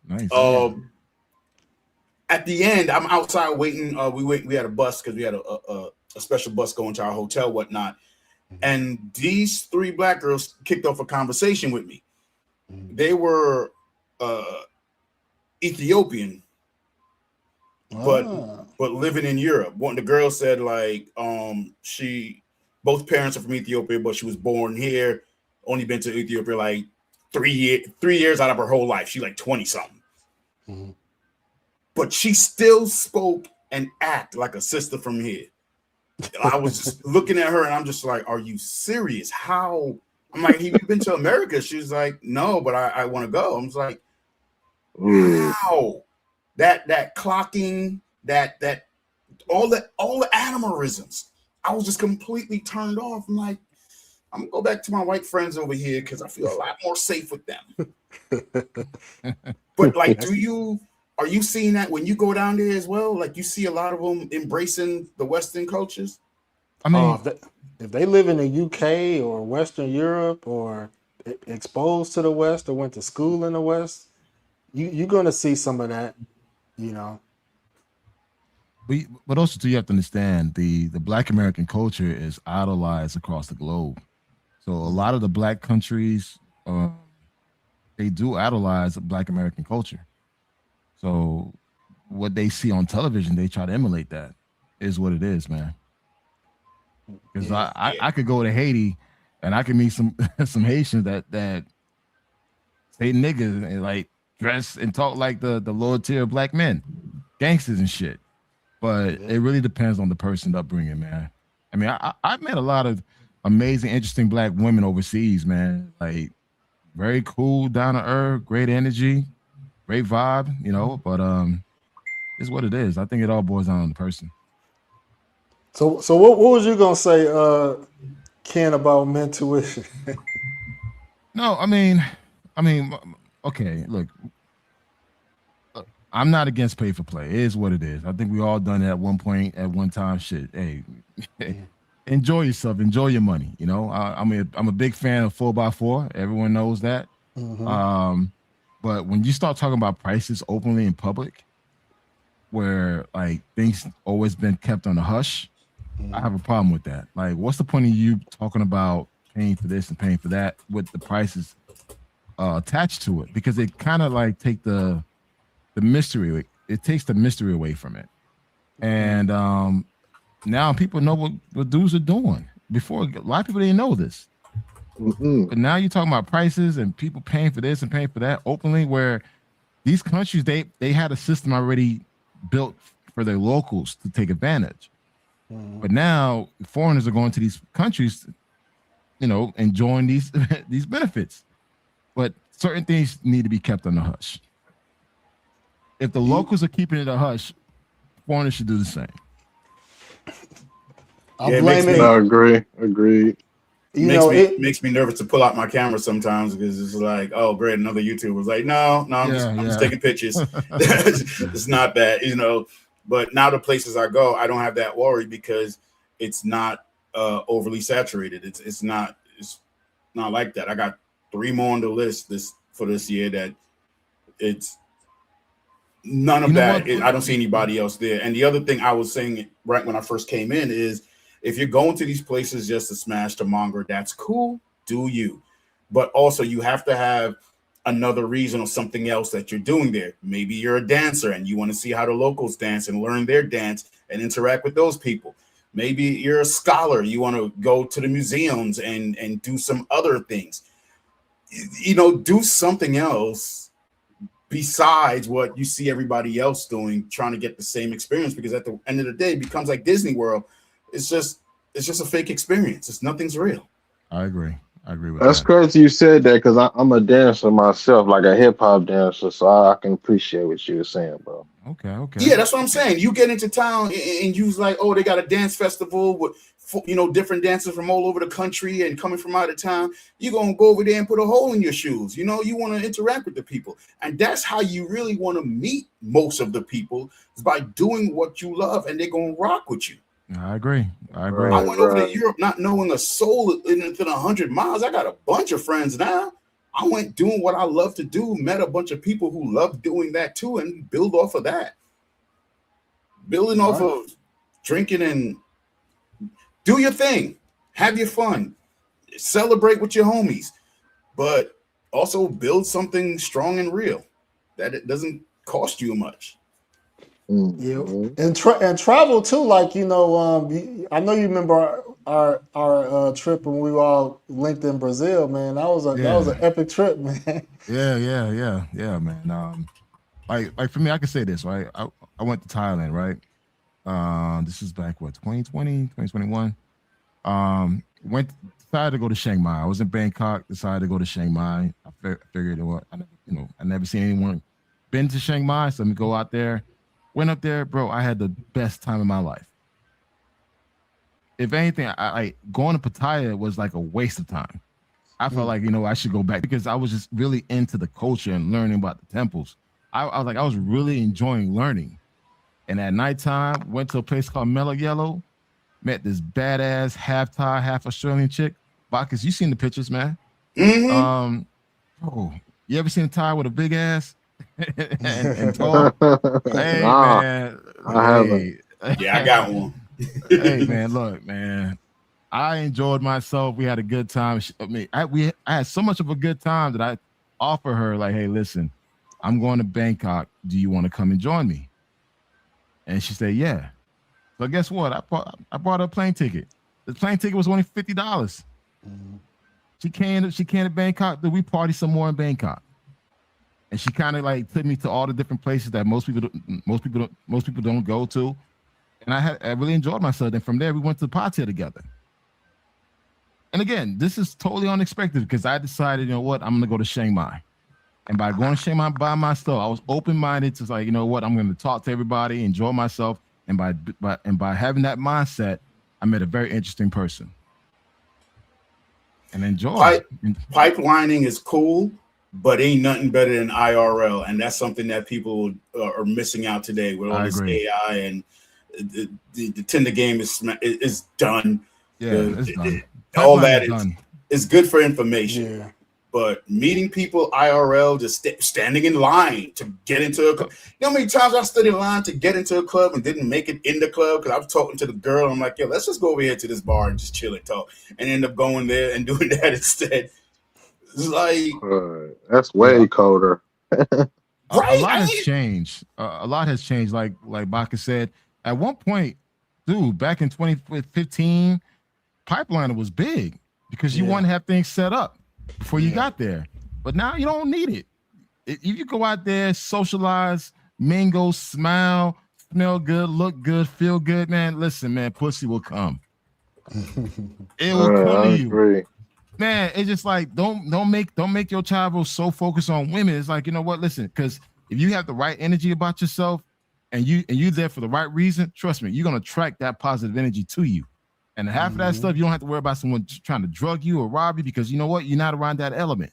At the end, I'm outside waiting. We had a bus because we had a special bus going to our hotel, whatnot. And these three Black girls kicked off a conversation with me. They were Ethiopian, but living in Europe. One of the girls said like both parents are from Ethiopia, but she was born here, only been to Ethiopia like 3 years out of her whole life. She like 20 something. But she still spoke and act like a sister from here. I was just looking at her and I'm just like, are you serious? How? I'm like, have you been to America? She's like, no, but I want to go. I'm just like, how? That clocking, that all the animalisms. I was just completely turned off. I'm like, I'm gonna go back to my white friends over here because I feel a lot more safe with them. But like, are you seeing that when you go down there as well? Like, you see a lot of them embracing the Western cultures? I mean, if they live in the UK or Western Europe or exposed to the West or went to school in the West, you're going to see some of that, you know. But also, too, you have to understand the Black American culture is idolized across the globe. So a lot of the black countries, they do idolize Black American culture. So what they see on television, they try to emulate that. Is what it is, man. Because Yeah. I could go to Haiti and I could meet some some Haitians that say niggas and like dress and talk like the lower tier black men, gangsters and shit. But it really depends on the person's upbringing, man. I mean, I've met a lot of amazing, interesting black women overseas, man. Like very cool, down to earth, great energy, great vibe, you know. But it's what it is. I think it all boils down on the person. So what was you gonna say, Ken, about men tuition? No, I mean, okay. Look, I'm not against pay for play. It is what it is. I think we all done it at one point, at one time. Shit, hey, enjoy yourself, enjoy your money. You know, I'm a big fan of 4x4. Everyone knows that. But when you start talking about prices openly in public, where like things always been kept on the hush, I have a problem with that. Like, what's the point of you talking about paying for this and paying for that with the prices attached to it? Because it kind of like take the mystery. It takes the mystery away from it. And now people know what dudes are doing. Before, a lot of people didn't know this. But now you're talking about prices and people paying for this and paying for that openly, where these countries, they had a system already built for their locals to take advantage. But now foreigners are going to these countries, you know, enjoying these these benefits. But certain things need to be kept on the hush. If the locals are keeping it a hush, foreigners should do the same. I'm Yeah, blaming. I agree. Agreed. Makes me nervous to pull out my camera sometimes because it's like, oh, great, another YouTuber was like, no, I'm just taking pictures. It's not that, you know. But now the places I go, I don't have that worry because it's not overly saturated. It's not like that. I got 3 more on the list this year that it's none of that. I don't see anybody else there. And the other thing I was saying right when I first came in is, if you're going to these places just to smash to monger, that's cool. Do you? But also you have to have another reason or something else that you're doing there. Maybe you're a dancer and you want to see how the locals dance and learn their dance and interact with those people. Maybe you're a scholar. You want to go to the museums and do some other things. You know, do something else besides what you see everybody else doing, trying to get the same experience, because at the end of the day, it becomes like Disney World. It's just a fake experience. Nothing's real. I agree with That's that. crazy you said that, because I'm a dancer myself, like a hip hop dancer, so I can appreciate what you were saying, bro. Okay. Yeah, that's what I'm saying. You get into town and you's like, oh, they got a dance festival with, you know, different dancers from all over the country and coming from out of town. You're gonna go over there and put a hole in your shoes. You know, you want to interact with the people, and that's how you really want to meet most of the people, is by doing what you love, and they're gonna rock with you. I agree. I went over to Europe not knowing a soul within 100 miles. I got a bunch of friends now. I went doing what I love to do, met a bunch of people who love doing that too, and build off of that. Building off of drinking and do your thing. Have your fun. Celebrate with your homies. But also build something strong and real that it doesn't cost you much. Yeah, and travel too. Like, you know, I know you remember our trip when we were all linked in Brazil, man. That was an epic trip, man. Yeah, man. Like for me, I can say this, right? I went to Thailand, right? This is back 2020, 2021. Decided to go to Chiang Mai. I was in Bangkok. Decided to go to Chiang Mai. I figured, I never seen anyone been to Chiang Mai, so let me go out there. Went up there, bro. I had the best time of my life. If anything, I going to Pattaya was like a waste of time. I felt like, I should go back because I was just really into the culture and learning about the temples. I was like, I was really enjoying learning. And at nighttime, went to a place called Mellow Yellow, met this badass half Thai, half Australian chick. Bacchus, you seen the pictures, man? Mm-hmm. Oh, you ever seen a Thai with a big ass and tall? Hey, Nah, man. I haven't. Yeah, I got one. Hey, man, look, man. I enjoyed myself. We had a good time. I had so much of a good time that I offered her like, hey, listen, I'm going to Bangkok. Do you want to come and join me? And she said, yeah. So guess what? I bought her a plane ticket. The plane ticket was only $50. She came to Bangkok. We party some more in Bangkok. And she kind of like took me to all the different places that most people don't go to. And I really enjoyed myself. And from there, we went to Pattaya together. And again, this is totally unexpected because I decided, you know what, I'm going to go to Chiang Mai. And by going to Chiang Mai by myself, I was open-minded to like, you know what, I'm going to talk to everybody, enjoy myself. And by having that mindset, I met a very interesting person. And enjoy. Pipelining is cool, but ain't nothing better than IRL. And that's something that people are missing out today with all this AI and the Tinder game is done. Yeah, it's done. All that is good for information, but meeting people IRL, just standing in line to get into a club. You know how many times I stood in line to get into a club and didn't make it in the club because I was talking to the girl. And I'm like, yo, let's just go over here to this bar and just chill and talk, and end up going there and doing that instead. It's like that's way colder. Right? A lot has changed. A lot has changed. Like Baca said, at one point, dude, back in 2015. Pipeliner was big because you want to have things set up before you got there. But now you don't need it. If you go out there, socialize, mingle, smile, smell good, look good, feel good, man, listen, man, pussy will come. It will come to you. Agree. Man, it's just like don't make your child so focused on women. It's like, you know what, listen, because if you have the right energy about yourself and you're there for the right reason, trust me, you're gonna attract that positive energy to you. And half of that stuff, you don't have to worry about someone trying to drug you or rob you because you know what? You're not around that element.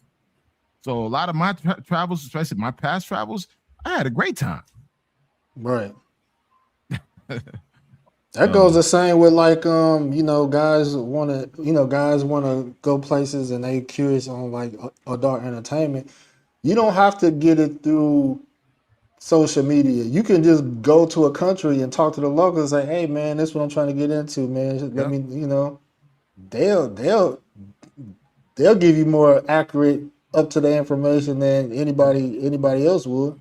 So a lot of my travels, especially my past travels, I had a great time. Right. That goes the same with like guys want to go places and they curious on like adult entertainment. You don't have to get it through social media. You can just go to a country and talk to the locals and say, hey man, this is what I'm trying to get into, man. Let me, they'll give you more accurate, up to the information than anybody else would.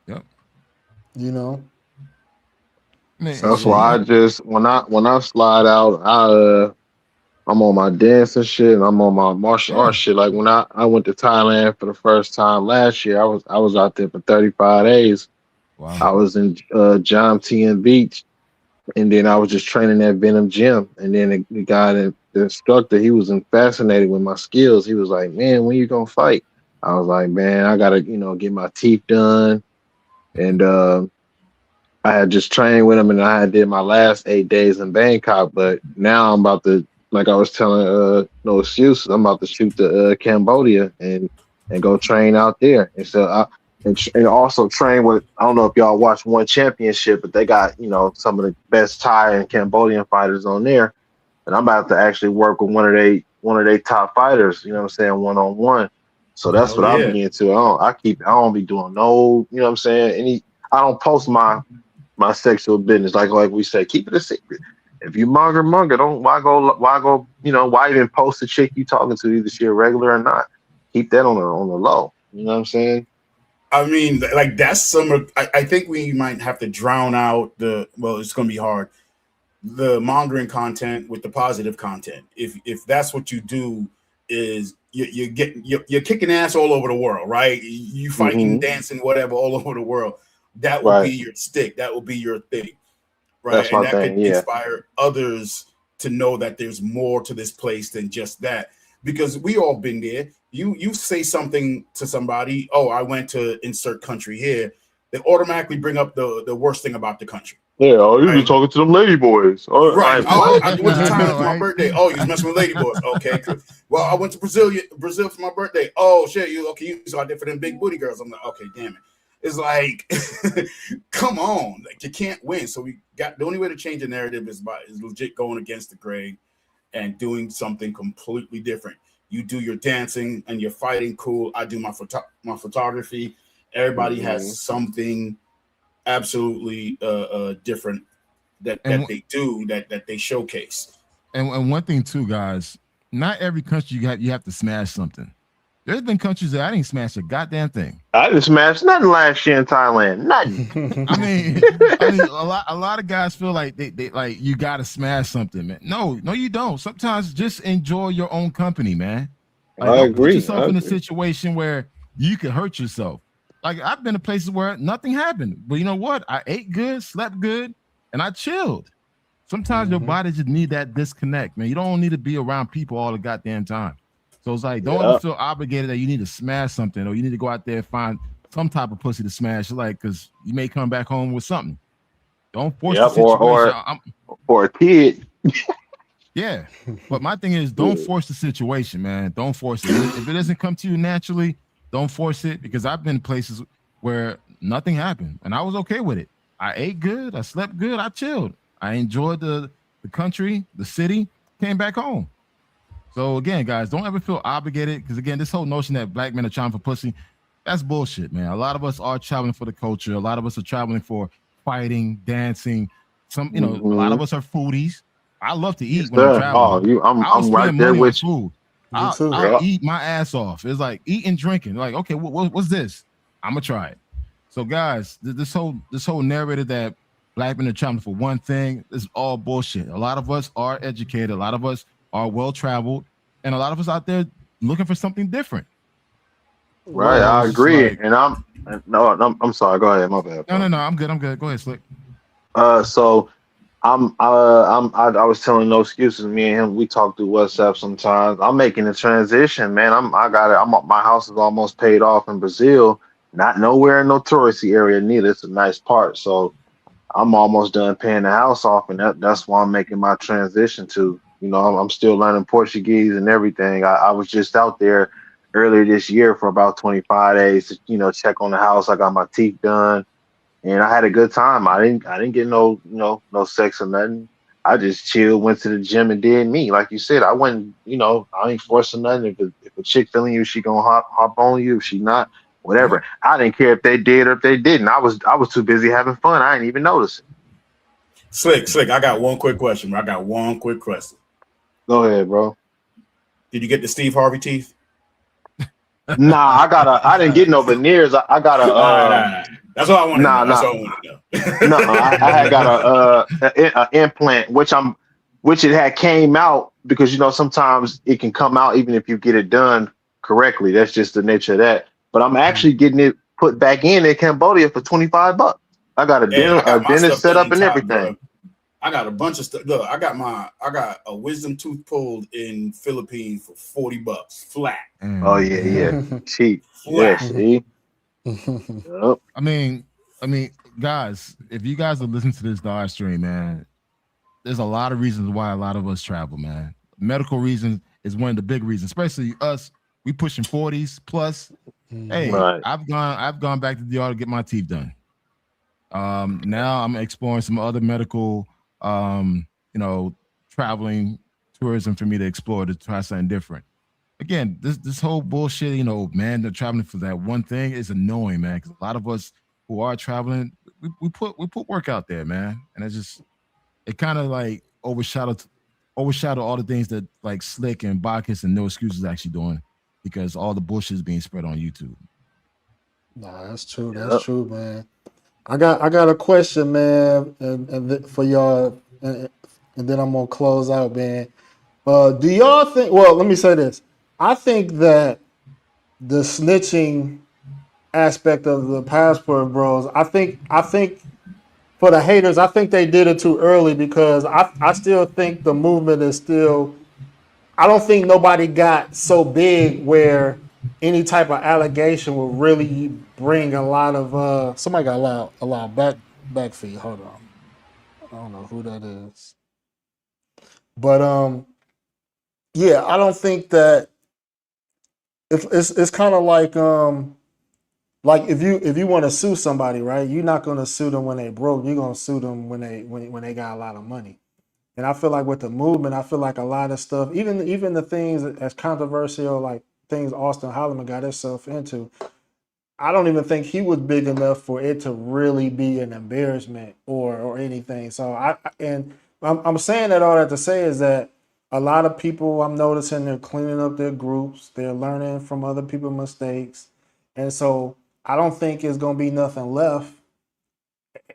Yep. That's why I just when I slide out, I'm on my dance and shit, and I'm on my martial arts shit. Like when I went to Thailand for the first time last year, I was out there for 35 days. Wow. I was in Jam Tien Beach, and then I was just training at Venom Gym. And then the guy, the instructor, he was fascinated with my skills. He was like, "Man, when you gonna fight?" I was like, "Man, I gotta get my teeth done," and I had just trained with him, and I did my last 8 days in Bangkok. But now I'm about to, like I was telling, no excuses. I'm about to shoot to Cambodia and go train out there. And so and also train with. I don't know if y'all watch One Championship, but they got some of the best Thai and Cambodian fighters on there. And I'm about to actually work with one of they top fighters. You know what I'm saying, 1-on-1. So that's what I'll be into. I don't be doing no. You know what I'm saying. I don't post my sexual business, like we say, keep it a secret. If you monger, don't why go, why even post a chick you talking to, either she a regular or not. Keep that on the low. You know what I'm saying? I mean, like that's I think we might have to drown out it's gonna be hard, the mongering content with the positive content. If that's what you do, is you're kicking ass all over the world, right? You fighting, dancing, whatever, all over the world. That will be your stick. That will be your thing, right? That's my thing, could inspire others to know that there's more to this place than just that. Because we all been there. You say something to somebody, oh, I went to insert country here. They automatically bring up the worst thing about the country. Yeah, you was talking to them lady boys. Right. I went to Thailand for my birthday. Oh, you was messing with lady boys. Okay. Well, I went to Brazil for my birthday. Oh shit, you so I did for them big booty girls. I'm like, okay, damn it. It's like, come on, like you can't win. So the only way to change the narrative is legit going against the grain and doing something completely different. You do your dancing and your fighting, cool. I do my photography. Everybody has something absolutely different that they do that they showcase. And one thing too, guys, not every country you have to smash something. There's been countries that I didn't smash a goddamn thing. I didn't smash nothing last year in Thailand. Nothing. I mean, a lot of guys feel like they like you got to smash something, man. No, you don't. Sometimes just enjoy your own company, man. Like, I don't put agree. yourself in a situation where you could hurt yourself. Like, I've been to places where nothing happened, but you know what? I ate good, slept good, and I chilled. Sometimes your body just need that disconnect, man. You don't need to be around people all the goddamn time. So it's like, don't ever Yeah. feel obligated that you need to smash something or you need to go out there and find some type of pussy to smash, like, because you may come back home with something. Don't force the Yep. situation. Or a kid. Yeah, but my thing is, don't force the situation, man. Don't force it. If it doesn't come to you naturally, don't force it, because I've been places where nothing happened and I was okay with it. I ate good, I slept good, I chilled. I enjoyed the country, the city, came back home. So again, guys, don't ever feel obligated, because again, this whole notion that black men are traveling for pussy, that's bullshit, man. A lot of us are traveling for the culture. A lot of us are traveling for fighting, dancing. A lot of us are foodies. I love to eat Yes, when I'm sir. traveling. Oh, I'll I'm right spend there money on with you. food. Me too. I'll Yeah. eat my ass off. It's like eating, drinking. Like, okay, what's this? I'm gonna try it. So, guys, this whole narrative that black men are traveling for one thing is all bullshit. A lot of us are educated. A lot of us are well traveled, and a lot of us out there looking for something different. Right. So I it's just agree. like, And I'm sorry. Go ahead. My bad, bro. no, I'm good. I'm good. Go ahead, Slick. So I was telling no excuses. Me and him, we talk through WhatsApp sometimes. I'm making a transition, man. I got it. My house is almost paid off in Brazil. Not nowhere in no touristy area neither. It's a nice part. So I'm almost done paying the house off, and that's why I'm making my transition to. I'm still learning Portuguese and everything. I was just out there earlier this year for about 25 days to, check on the house. I got my teeth done, and I had a good time. I didn't get no sex or nothing. I just chilled, went to the gym and did me. Like you said, I went, I ain't forcing nothing. If a chick feeling you, she gonna hop on you. If she not, Yep. whatever. I didn't care if they did or if they didn't. I was too busy having fun. I didn't even notice it. Slick. I got one quick question. Bro. I got one quick question. Go ahead, bro. Did you get the Steve Harvey teeth? Nah, I didn't get no veneers. I got All right, a all right. That's what I want to know. nah, That's nah. what I want to No, know. I had got a implant, which it had came out because sometimes it can come out even if you get it done correctly. That's just the nature of that. But I'm actually getting it put back in Cambodia for $25. I got a Hey, I got my dentist stuff set done up in and top, bro. everything. I got a bunch of stuff. Look, I got a wisdom tooth pulled in Philippines for $40 flat. Oh Mm. yeah, cheap. Yeah, Flat. see. Yep. I mean, guys, if you guys are listening to this live stream, man, there's a lot of reasons why a lot of us travel, man. Medical reasons is one of the big reasons, especially us. We pushing 40s plus. Hey, Right. I've gone back to the DR to get my teeth done. Now I'm exploring some other medical, you know, traveling tourism for me to explore to try something different. Again, this whole bullshit, man, they're traveling for that one thing is annoying, man. Because a lot of us who are traveling, we put work out there, man, and it kind of like overshadow all the things that like Slick and Bacchus and No Excuses actually doing, because all the bullshit is being spread on YouTube. Nah, that's true. That's Yep. true, man. I got a question, man, and for y'all, and then I'm gonna close out, man. Do y'all think? Well, let me say this. I think that the snitching aspect of the passport bros, I think for the haters, I think they did it too early because I still think the movement is still. I don't think nobody got so big where any type of allegation will really bring a lot of somebody got a lot back feed. Hold on. I don't know who that is. But yeah, I don't think that it's kind of like if you want to sue somebody, right? You're not gonna sue them when they broke, you're gonna sue them when they got a lot of money. And I feel like with the movement, I feel like a lot of stuff, even the things as controversial, like things Austin Holloman got himself into, I don't even think he was big enough for it to really be an embarrassment or anything. So I'm saying that all that to say is that a lot of people I'm noticing they're cleaning up their groups. They're learning from other people's mistakes, and so I don't think it's gonna be nothing left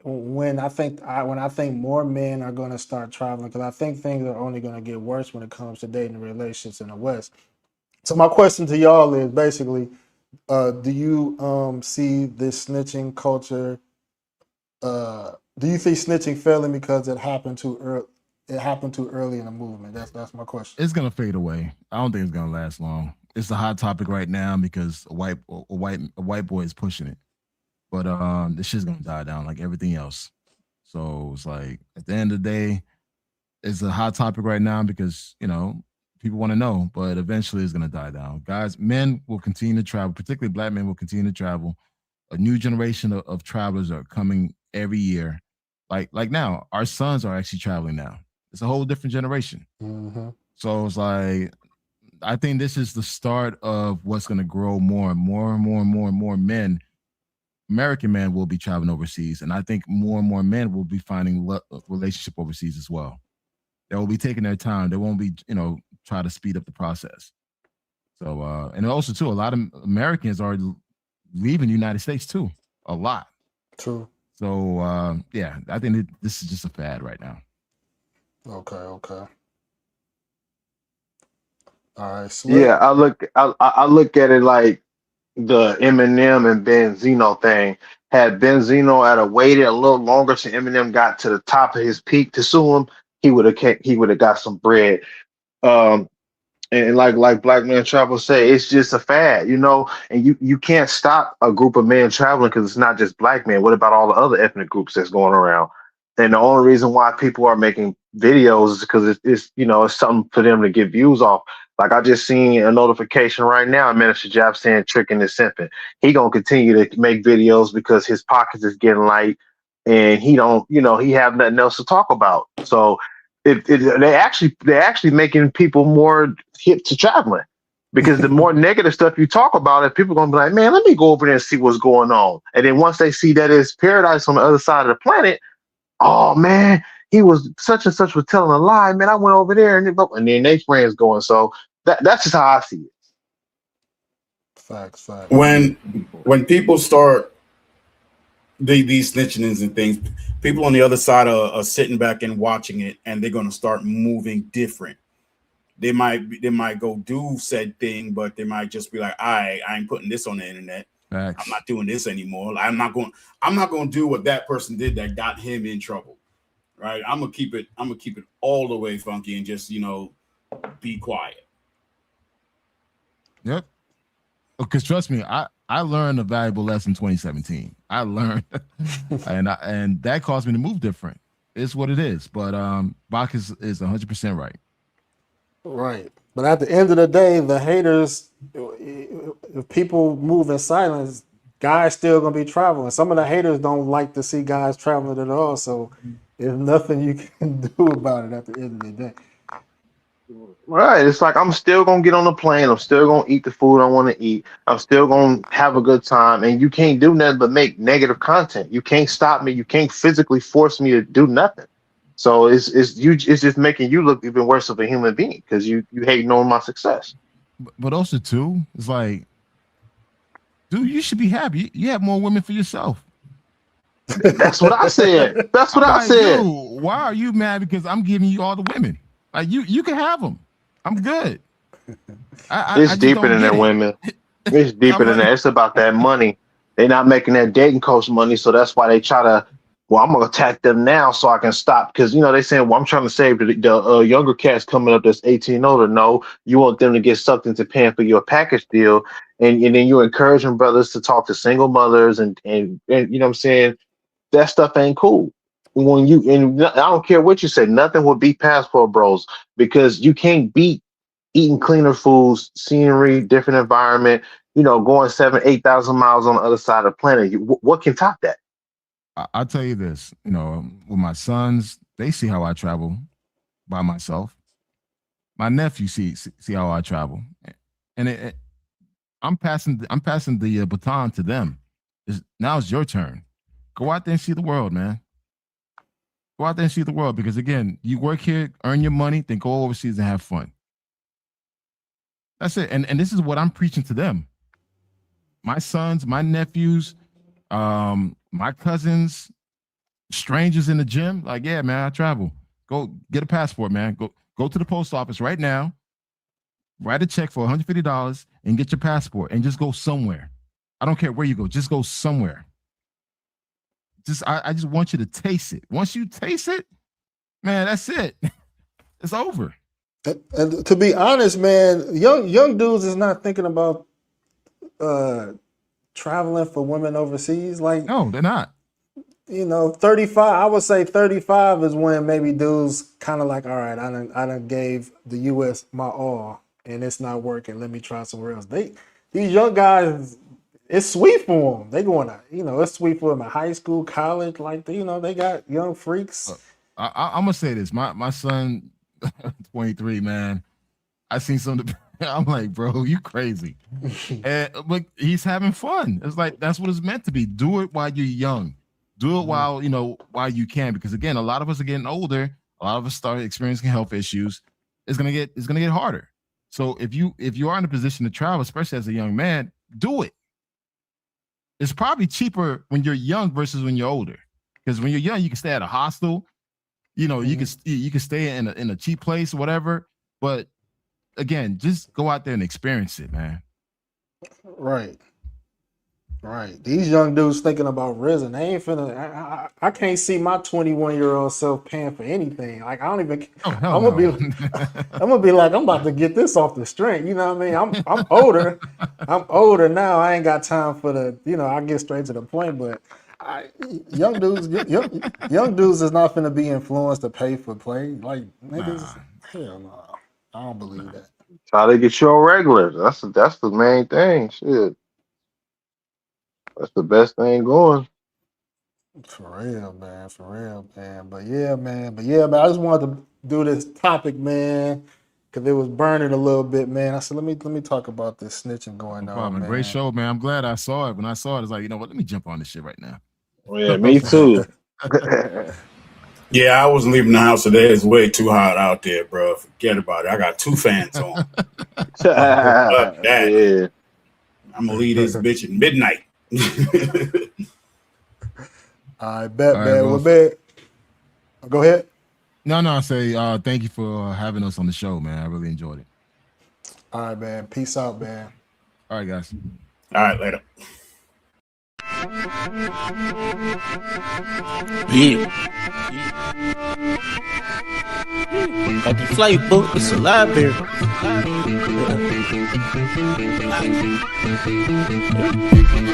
when I think more men are going to start traveling, because I think things are only going to get worse when it comes to dating relationships in the West. So my question to y'all is basically, do you see this snitching culture? Do you think snitching failing because it happened too early? It happened too early in the movement. That's my question. It's gonna fade away. I don't think it's gonna last long. It's a hot topic right now because a white boy is pushing it. But this shit's gonna die down like everything else. So it's like at the end of the day, it's a hot topic right now because people want to know, but eventually it's gonna die down. Guys, men will continue to travel, particularly black men will continue to travel. A new generation of travelers are coming every year. Like now, our sons are actually traveling now. It's a whole different generation. Mm-hmm. So it's like I think this is the start of what's going to grow more and more and more and more and more men. American men will be traveling overseas, and I think more and more men will be finding relationship overseas as well. They will be taking their time. They won't be, try to speed up the process. So, and also too, a lot of Americans are leaving the United States too, a lot. True. So, yeah, I think this is just a fad right now. Okay. All right. Yeah, I look at it like the Eminem and Benzino thing. Had Benzino at a waited a little longer till Eminem got to the top of his peak to sue him, he would have got some bread. Um, and like Black Man Travel say, it's just a fad, and you can't stop a group of men traveling because it's not just black men. What about all the other ethnic groups that's going around? And the only reason why people are making videos is because it's something for them to get views off. Like I just seen a notification right now, Minister Jab saying tricking is simping. He gonna continue to make videos because his pockets is getting light, and he don't, he have nothing else to talk about. So they actually making people more hip to traveling because the more negative stuff you talk about it, people are gonna be like, man, let me go over there and see what's going on. And then once they see that it's paradise on the other side of the planet, oh man, he was such and such was telling a lie, man. I went over there and then they friends going. So that's just how I see it. Facts. When people start these snitchings and things, people on the other side are sitting back and watching it, and they're going to start moving different. They might go do said thing, but they might just be like, I ain't putting this on the internet. Facts. I'm not doing this anymore. I'm not going to do what that person did that got him in trouble. Right? I'm gonna keep it all the way funky and just be quiet. Yep. Because trust me, I learned a valuable lesson in 2017. I learned, and that caused me to move different. It's what it is. But Bach is 100% right. Right. But at the end of the day, the haters, if people move in silence, guys still gonna be traveling. Some of the haters don't like to see guys traveling at all. So there's nothing you can do about it at the end of the day. Right. It's like I'm still gonna get on the plane. I'm still gonna eat the food I want to eat. I'm still gonna have a good time. And you can't do nothing but make negative content. You can't stop me. You can't physically force me to do nothing. So it's just making you look even worse of a human being because you hating on my success. But also too, it's like, dude, you should be happy. You have more women for yourself. That's what I said. That's what I said. Dude, why are you mad? Because I'm giving you all the women. Like you can have them. I'm good. It's deeper than that, women. It's deeper than that. It's about that money. They're not making that dating coach money, so that's why they try to. Well, I'm gonna attack them now so I can stop because they saying, well, I'm trying to save the younger cats coming up that's 18 and older. No, you want them to get sucked into paying for your package deal, and then you're encouraging brothers to talk to single mothers and you know what I'm saying, that stuff ain't cool. I don't care what you say, nothing will beat Passport Bros because you can't beat eating cleaner foods, scenery, different environment, going 7,000-8,000 miles on the other side of the planet. What can top that? I'll tell you this, with my sons, they see how I travel by myself. My nephew see how I travel, and I'm passing the baton to them. Now it's your turn. Go out there and see the world, man. Go out there and see the world because, again, you work here, earn your money, then go overseas and have fun. That's it. And this is what I'm preaching to them. My sons, my nephews, my cousins, strangers in the gym. Like, yeah, man, I travel. Go get a passport, man. Go to the post office right now. Write a check for $150 and get your passport and just go somewhere. I don't care where you go. Just go somewhere. I just want you to taste it. Once you taste it, man, that's it. It's over. And to be honest, man, young dudes is not thinking about traveling for women overseas. Like, no, they're not. 35. I would say 35 is when maybe dudes kind of like, all right, I done gave the U.S. my all, and it's not working. Let me try somewhere else. These young guys. It's sweet for them. They going to, it's sweet for them in high school, college. Like, they got young freaks. I'm gonna say this. My son, 23, man. I seen something. I'm like, bro, you crazy. But he's having fun. It's like that's what it's meant to be. Do it while you're young. Do it while you can. Because again, a lot of us are getting older. A lot of us start experiencing health issues. It's gonna get harder. So if you are in a position to travel, especially as a young man, do it. It's probably cheaper when you're young versus when you're older. Because when you're young, you can stay at a hostel. You can stay in a cheap place, whatever. But again, just go out there and experience it, man. Right. These young dudes thinking about risen. They ain't finna. I can't see my 21-year-old self paying for anything. Like, I don't even. I'm gonna be like, I'm about to get this off the string. You know what I mean? I'm older. I'm older now. I ain't got time for the. I get straight to the point. But young dudes is not finna be influenced to pay for play. Like, niggas, hell no. I don't believe that. Try to get you on regular. That's the main thing. Shit. That's the best thing going. For real, man. But yeah, man. I just wanted to do this topic, man, because it was burning a little bit, man. I said, let me talk about this snitching going on, man. Great show, man. I'm glad I saw it. When I saw it, it's like, you know what? Let me jump on this shit right now. Yeah, me too. Yeah, I wasn't leaving the house today. It's way too hot out there, bro. Forget about it. I got 2 fans on. Yeah. I'm gonna leave this bitch at midnight. I bet, man. Well, man. Go ahead. No, I say thank you for having us on the show, man. I really enjoyed it. All right, man. Peace out, man. All right, guys. All right, later. Yeah. Got the flight book, it's a library.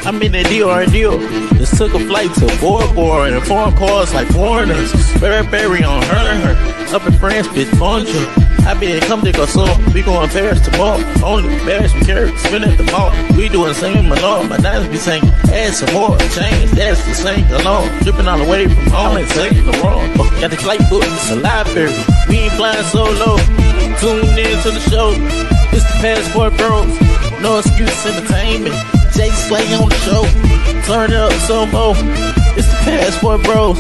I'm in the DRDO. Just took a flight to Bora and foreign cars like foreigners. Berry on her. Up in France, bitch, bonjour. I been come to go so we going Paris tomorrow. Only Paris we carry, spin at the mall. We doing the same alone. My diamonds be saying, add some more change. That's the same alone. Dripping all the way from home and taking the wrong. Got the flight book, it's a library. We ain't flying solo. Tune in to the show. It's the Passport Bros. No excuse entertainment. Jay Slay on the show. Turn it up some more. It's the Passport Bros.